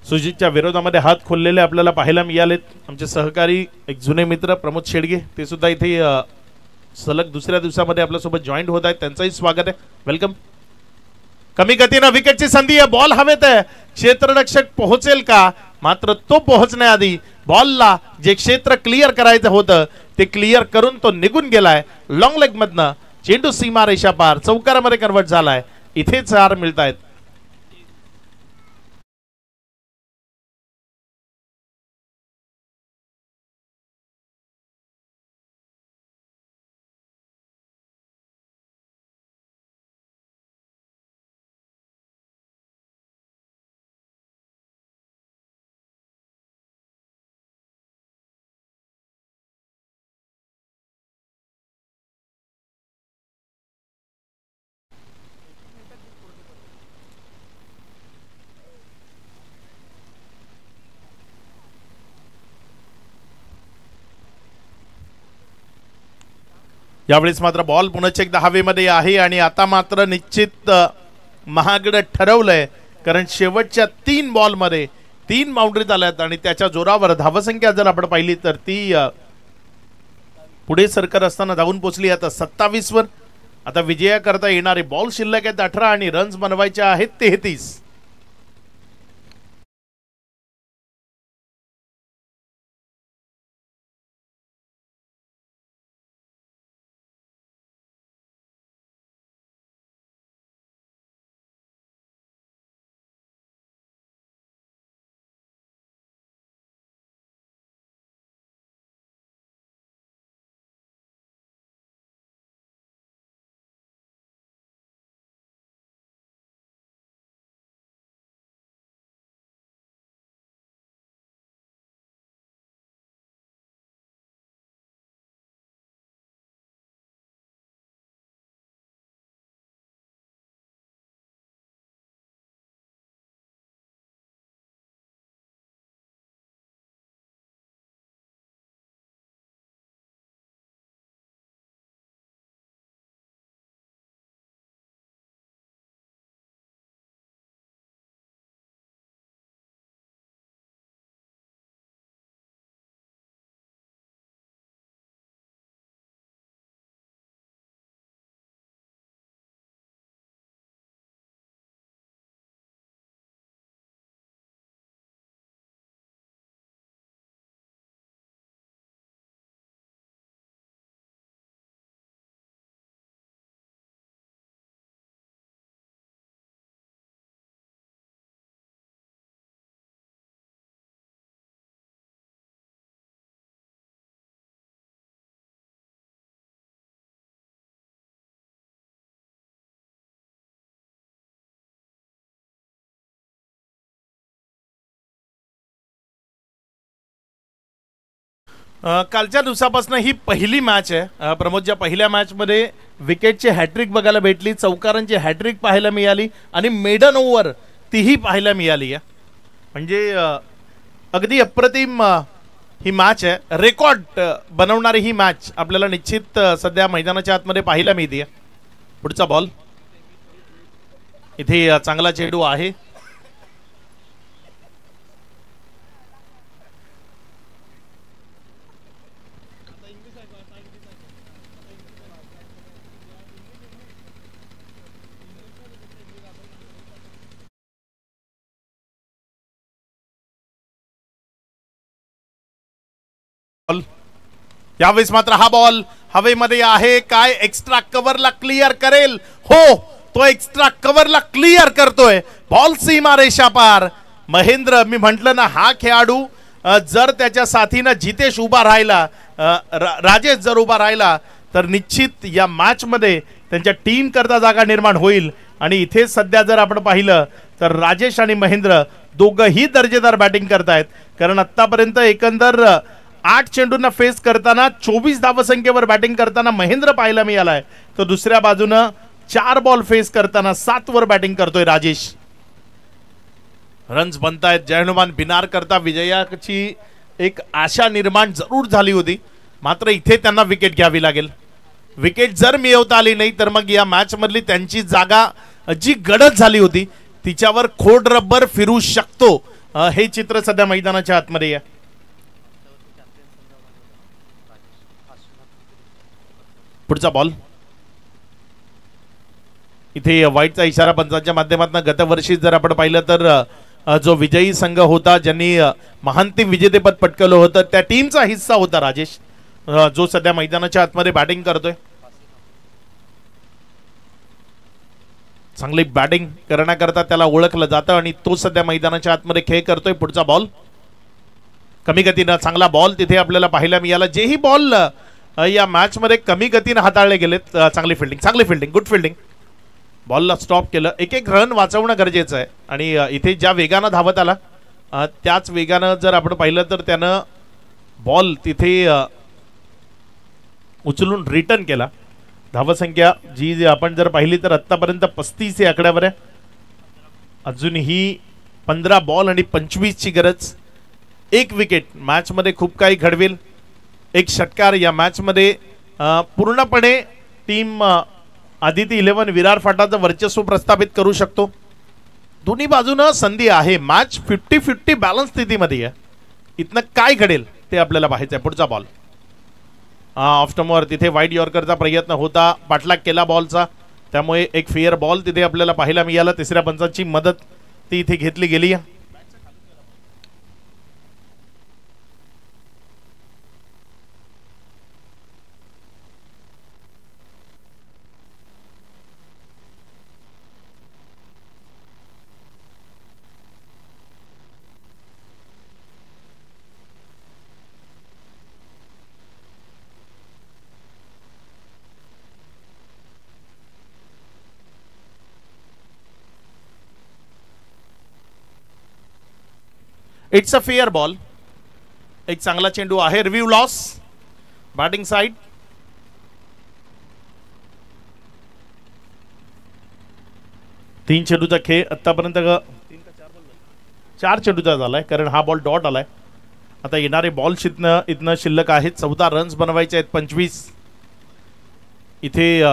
सुजितच्या विरोधामध्ये हात खोललेले आपल्याला पाहायला मिळालेत. आमचे सहकारी एक जुने मित्र प्रमोद शेडगे ते सुद्धा इथे सलग दुसऱ्या दिवसामध्ये आपल्यासोबत जॉईंट होत आहेत. त्यांचंही स्वागत आहे. वेलकम. कमी गतीनं विकेटची संधी आहे. बॉल हवेत आहे. क्षेत्ररक्षक पोहोचेल का? मात्र तो पोहोचण्याआधी बॉलला जे क्षेत्र क्लिअर करायचं होतं ते क्लिअर करून तो निघून गेलाय. लॉंग लेग मधनं चेंडू सीमा रेषा पार चौकारामध्ये कन्वर्ट झालाय. इथे 4 मिळत आहेत. यावेळेस मात्र बॉल पुन्हा एकदा हवेमध्ये आहे आणि आता मात्र निश्चित महागडं ठरवलंय कारण शेवटच्या 3 बॉलमध्ये 3 बाउंड्रीज आल्यात आणि त्याच्या जोरावर धावसंख्या जर आपण पाहिली तर ती पुढे सरकत असताना धावून पोहोचली आता 27 वर. आता विजयाकरता येणारे बॉल शिल्लक आहेत 18 आणि रन्स बनवायचे आहेत 33. कालच्या दिवसापासून ही पहिली मॅच आहे प्रमोदच्या. पहिल्या मॅचमध्ये विकेटची हॅट्रिक बघायला भेटली, चौकारांची हॅट्रिक पाहायला मिळाली आणि मेडन ओव्हर तीही पाहायला मिळाली आहे. म्हणजे अगदी अप्रतिम ही मॅच आहे. रेकॉर्ड बनवणारी ही मॅच आपल्याला निश्चित सध्या मैदानाच्या आतमध्ये पाहायला मिळते. पुढचा बॉल इथे चांगला चेंडू आहे. यावेळेस मात्र हा बॉल हवेमध्ये आहे. काय एक्स्ट्रा कव्हरला क्लिअर करेल? हो, तो एक्स्ट्रा कव्हरला क्लिअर करतोय. बॉल सीमा रेषा पार. महेंद्र, मी म्हंटल ना, हा खेळाडू जर त्याच्या साथीनं जितेश उभा राहिला, राजेश जर उभा राहिला तर निश्चित या मॅच मध्ये त्यांच्या टीम करता जागा निर्माण होईल. आणि इथे सध्या जर आपण पाहिलं तर राजेश आणि महेंद्र दोघंही दर्जेदार बॅटिंग करतायत. कारण आतापर्यंत एकंदर 8 चेंडूंना फेस करताना 24 धावसंख्येवर बॅटिंग करताना महेंद्र पाहायला मिळालाय, तर दुसऱ्या बाजूनं 4 बॉल फेस करताना 7 वर बॅटिंग करतोय राजेश. रन्स बनतायत. जय हनुमान भिनार करता विजयाची एक आशा निर्माण जरूर झाली होती, मात्र इथे त्यांना विकेट घ्यावी लागेल. विकेट जर मिळवता आली नाही तर मग या मॅच मधली त्यांची जागा जी गडद झाली होती तिच्यावर खोड रबर फिरू शकतो. हे चित्र सध्या मैदानाच्या आतमध्ये आहे. पुढचा बॉल इथे वाईटचा इशारा पंचांच्या माध्यमातून. गतवर्षी जर आपण पाहिलं तर जो विजयी संघ होता, ज्यांनी महांतिम विजेतेपद पटकवलं होतं, त्या टीमचा हिस्सा होता राजेश, जो सध्या मैदानाच्या आतमध्ये बॅटिंग करतोय. चांगली बॅटिंग करण्याकरता त्याला ओळखलं जातं आणि तो सध्या मैदानाच्या आतमध्ये खेळ करतोय. पुढचा बॉल कमी गतीनं चांगला बॉल तिथे आपल्याला पाहायला मिळाला. जेही बॉल या मॅच मध्ये कमी गतीने हाताळले गेलेत, चांगली फिल्डिंग, गुड फिल्डिंग. बॉलला स्टॉप केलं. एक रन वाचवणं गरजेचं आहे आणि इथे ज्या वेगानं धावत आला त्याच वेगानं जर आपण पाहिलं तर त्यानं बॉल तिथे उचलून रिटर्न केला. धावसंख्या जी आपण जर पाहिली तर आतापर्यंत 35 या आकड्यावर आहे. अजूनही 15 बॉल आणि 25 ची गरज. एक विकेट मॅच मध्ये खूप काही घडवेल. एक षटकार या मॅच मध्ये पूर्णपणे टीम आदिती 11 विरार फाटाचं वर्चस्व प्रस्थापित करू शकतो. दोन्ही बाजूनं संधी आहे. मॅच 50-50 बॅलन्स स्थितीमध्ये आहे. इथनं काय घडेल ते आपल्याला पाहायचं आहे. पुढचा बॉल ऑफ स्टंपवर तिथे वाईड यॉर्करचा प्रयत्न होता, पाठलाग केला बॉलचा, त्यामुळे एक फेअर बॉल तिथे आपल्याला पाहायला मिळाला. तिसऱ्या पंचांची मदत ती इथे घेतली गेली. It's a fair ball. एक चांगला चेंडू आहे. Review loss batting side. तीन चेंडूचा खेळ आतापर्यंत 4 चेंडूचा झालाय, कारण हा बॉल डॉट आलाय. आता येणारे बॉल इथनं शिल्लक आहेत. 14 रन्स बनवायचे आहेत. 25 इथे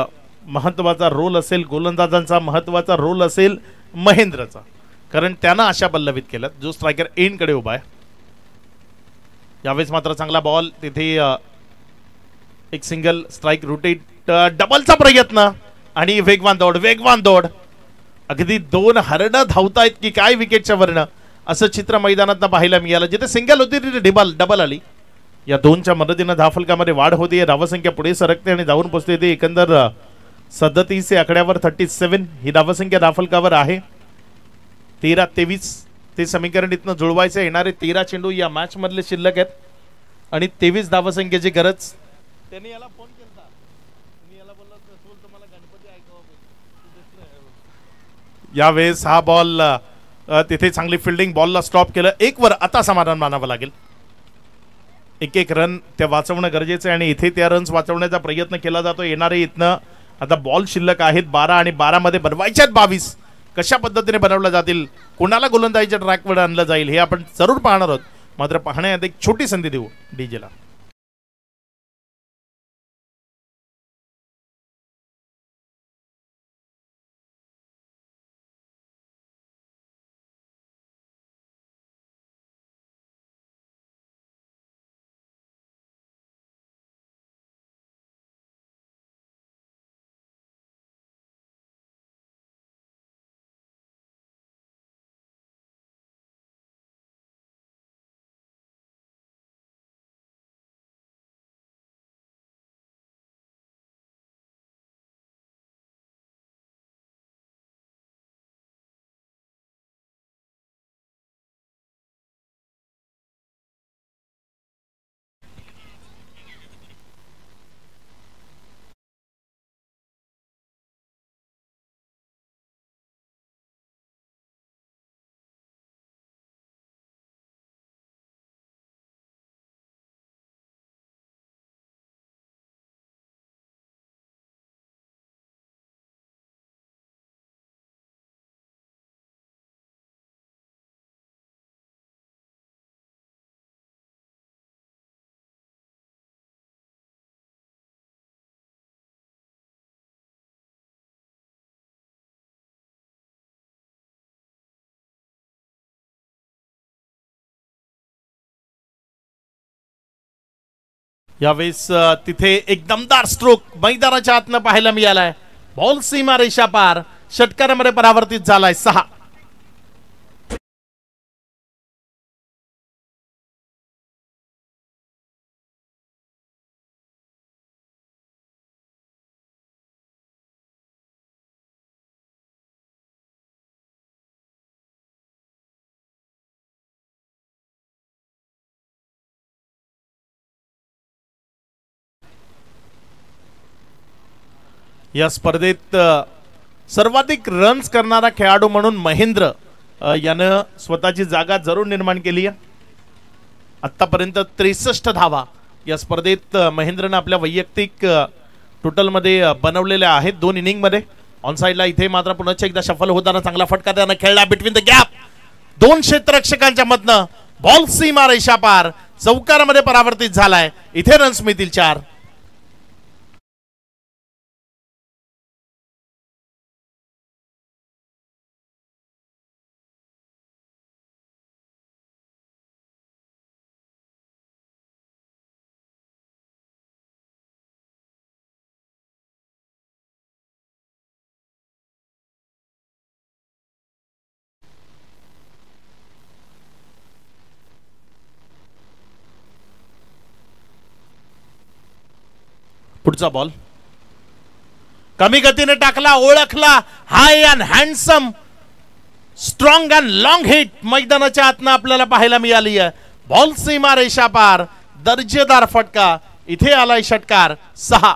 महत्वाचा रोल असेल गोलंदाजांचा, महत्वाचा रोल असेल महेंद्रचा, कारण त्यानं आशा पल्लवित केलं जो स्ट्रायकर एंड कडे उभा आहे. यावेळेस मात्र चांगला बॉल तिथे. एक सिंगल स्ट्राइक रोटेट, डबलचा प्रयत्न आणि वेगवान दौड. अगदी 2 हरणं धावतायत की काय विकेटच्या वरनं, असं चित्र मैदानात पाहायला मिळालं. जिथे सिंगल होती तिथे डबल आली. या 2च्या मदतीनं धावफलकामध्ये वाढ होते. धावसंख्या पुढे सरकते आणि जाऊन पोहोचते. ते एकंदर 37 या आकड्यावर 37 ही धावसंख्या धावफलकावर आहे. 13-23 ते समीकरण इथनं जुळवायचं. येणारे 13 चेंडू या मॅच मधले शिल्लक आहेत आणि 23 धावसंख्येची गरज. त्यांनी याला फोन केला, याला बोलला तुम्हाला गणपती ऐकावं. यावेळेस हा बॉल तिथे चांगली फिल्डिंग, बॉलला स्टॉप केलं. 1 वर आता समाधान मानावं लागेल. एक एक रन त्या वाचवणं गरजेचं आहे आणि इथे त्या रन्स वाचवण्याचा प्रयत्न केला जातो. येणारे इथनं आता बॉल शिल्लक आहेत 12 आणि 12 मध्ये बनवायच्यात 22. कशा पद्धतीने बनवल्या जातील, कोणाला गोलंदाजीच्या ट्रॅकवर आणलं जाईल हे आपण जरूर पाहणार आहोत. मात्र पाहण्यात एक छोटी संधी देऊ डीजेला. यावेळेस तिथे एक दमदार स्ट्रोक मैदानाच्या आतनं पाहायला मिळालाय. बॉल सीमा रेषा पार षटकारामध्ये परावर्तित झालाय. 6. या स्पर्धेत सर्वाधिक रन्स करणारा खेळाडू म्हणून महेंद्र यानं स्वतःची जागा जरूर निर्माण केली आहे. आतापर्यंत 63 धावा या स्पर्धेत महेंद्रनं आपल्या वैयक्तिक टोटलमध्ये बनवलेल्या आहेत 2 इनिंगमध्ये. ऑन साइडला इथे मात्र पुन्हा एकदा शफल होताना चांगला फटका त्यानं खेळला बिटवीन द गॅप. 2 क्षेत्ररक्षकांच्या मधनं बॉल सीमा रेषा पार चौकारामध्ये परावर्तित झालाय. इथे रन्स मिळतील 4. पुढचा बॉल कमी गतीने टाकला, ओळखला. High and handsome strong and long hit मैदानाच्या आतनं आपल्याला पाहायला मिळाली आहे. बॉल सीमा रेषा पार दर्जेदार फटका. इथे आलाय षटकार. 6.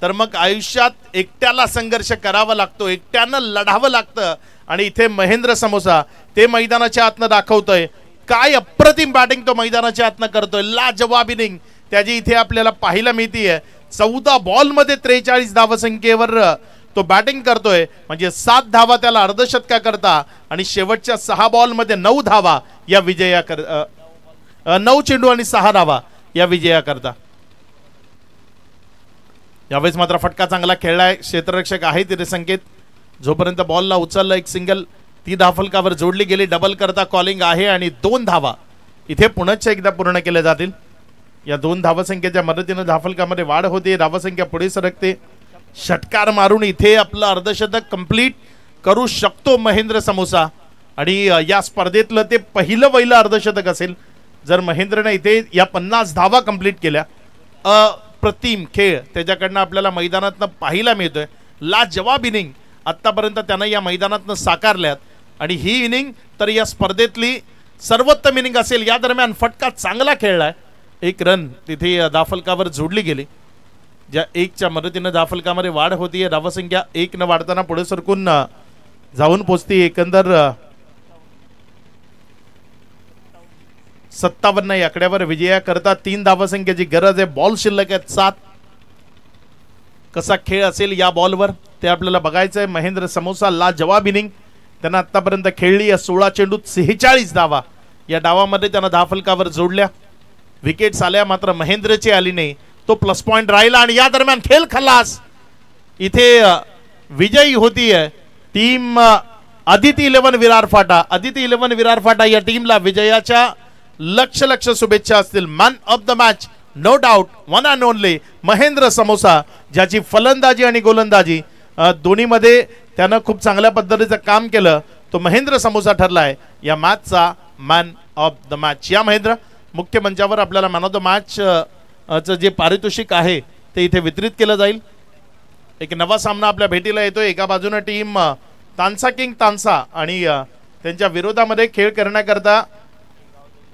तर मग आयुष्यात एकट्याला संघर्ष करावा लागतो, एकट्यानं लढावं लागतं. आणि इथे महेंद्र समोसा ते मैदानाच्या आतनं दाखवतोय. काय अप्रतिम बॅटिंग तो मैदानाच्या आतनं करतोय. लाजवाब इनिंग त्याची इथे आपल्याला पाहायला मिळतीये. 14 बॉलमध्ये 43 धावसंख्येवर तो बॅटिंग करतोय. म्हणजे 7 धावा त्याला अर्धशतका करता आणि शेवटच्या 6 बॉलमध्ये 9 धावा या विजया 9 चेंडू आणि 6 धावा या विजया करता. यावेळेस मात्र फटका चांगला खेळलाय. क्षेत्ररक्षक आहे तिथे संकेत. जोपर्यंत बॉलला उचलला एक सिंगल ती धावफलकावर जोडली गेली. डबल करता कॉलिंग आहे आणि 2 धावा इथे पुन्हा एकदा पूर्ण केल्या जातील. या 2 धावसंख्येच्या मदतीने धावफलकामध्ये वाढ होते. धावसंख्या पुढे सरकते. षटकार मारून इथे आपलं अर्धशतक कंप्लीट करू शकतो महेंद्र समोसा. आणि या स्पर्धेतलं ते पहिलं अर्धशतक असेल जर महेंद्रने इथे या 50 धावा कंप्लीट केल्या. अप्रतिम खेळ त्याच्याकडनं आपल्याला मैदानातनं पाहायला मिळतोय. लाजवाब इनिंग आतापर्यंत त्यानं या मैदानातनं साकारल्यात आणि ही इनिंग तर या स्पर्धेतली सर्वोत्तम इनिंग असेल. या दरम्यान फटका चांगला खेळलाय. एक रन तिथे धाफलकावर जोडली गेली. ज्या 1च्या मदतीनं धाफलकामध्ये वाढ होतीये. धावसंख्या 1 न वाढताना पुढे सरकून जाऊन पोचती. एकंदर 57 या आकड्यावर विजयाकरता 3 धावसंख्येची गरज आहे. बॉल शिल्लक आहेत 7. कसा खेळ असेल या बॉलवर ते आपल्याला बघायचं आहे. महेंद्र समोसा लाजवाब इनिंग त्यांना आतापर्यंत खेळली. या 16 चेंडूत 46 धावा. या डावामध्ये त्यांना धाफलकावर जोडल्या. विकेट्स आल्या मात्र महेंद्रची आली नाही. तो प्लस पॉइंट राहिला आणि या दरम्यान खेळ खलास. इथे विजयी होतीये टीम आदिती 11 विरार फाटा. आदिती 11 विरार फाटा या टीमला विजयाच्या लक्ष शुभेच्छा असतील. Man of the match no doubt one and only Mahendra Samosa, ज्याची फलंदाजी आणि गोलंदाजी दोन्हीमध्ये त्यानं खूप चांगल्या पद्धतीचं काम केलं. तो महेंद्र समोसा ठरलाय या मॅचचा मॅन ऑफ द मॅच. या महेंद्र मुख्य मंचावर आपल्याला मॅन ऑफ द मॅच चं जे पारितोषिक आहे ते इथे वितरित केलं जाईल. एक नवा सामना आपल्या भेटीला येतोय. एका बाजूने टीम तानसा किंग तानसा आणि त्यांच्या विरोधामध्ये खेळ करण्याकरता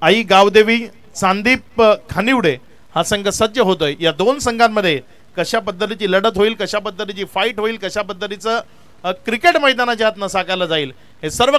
आई गावदेवी संदीप खानिवडे हा संघ सज्ज होतोय. या दोन संघांमध्ये कशा पद्धतीची लढत होईल, कशा पद्धतीची फाईट होईल, कशा पद्धतीचं क्रिकेट मैदानाच्या आत साकारलं जाईल हे सर्व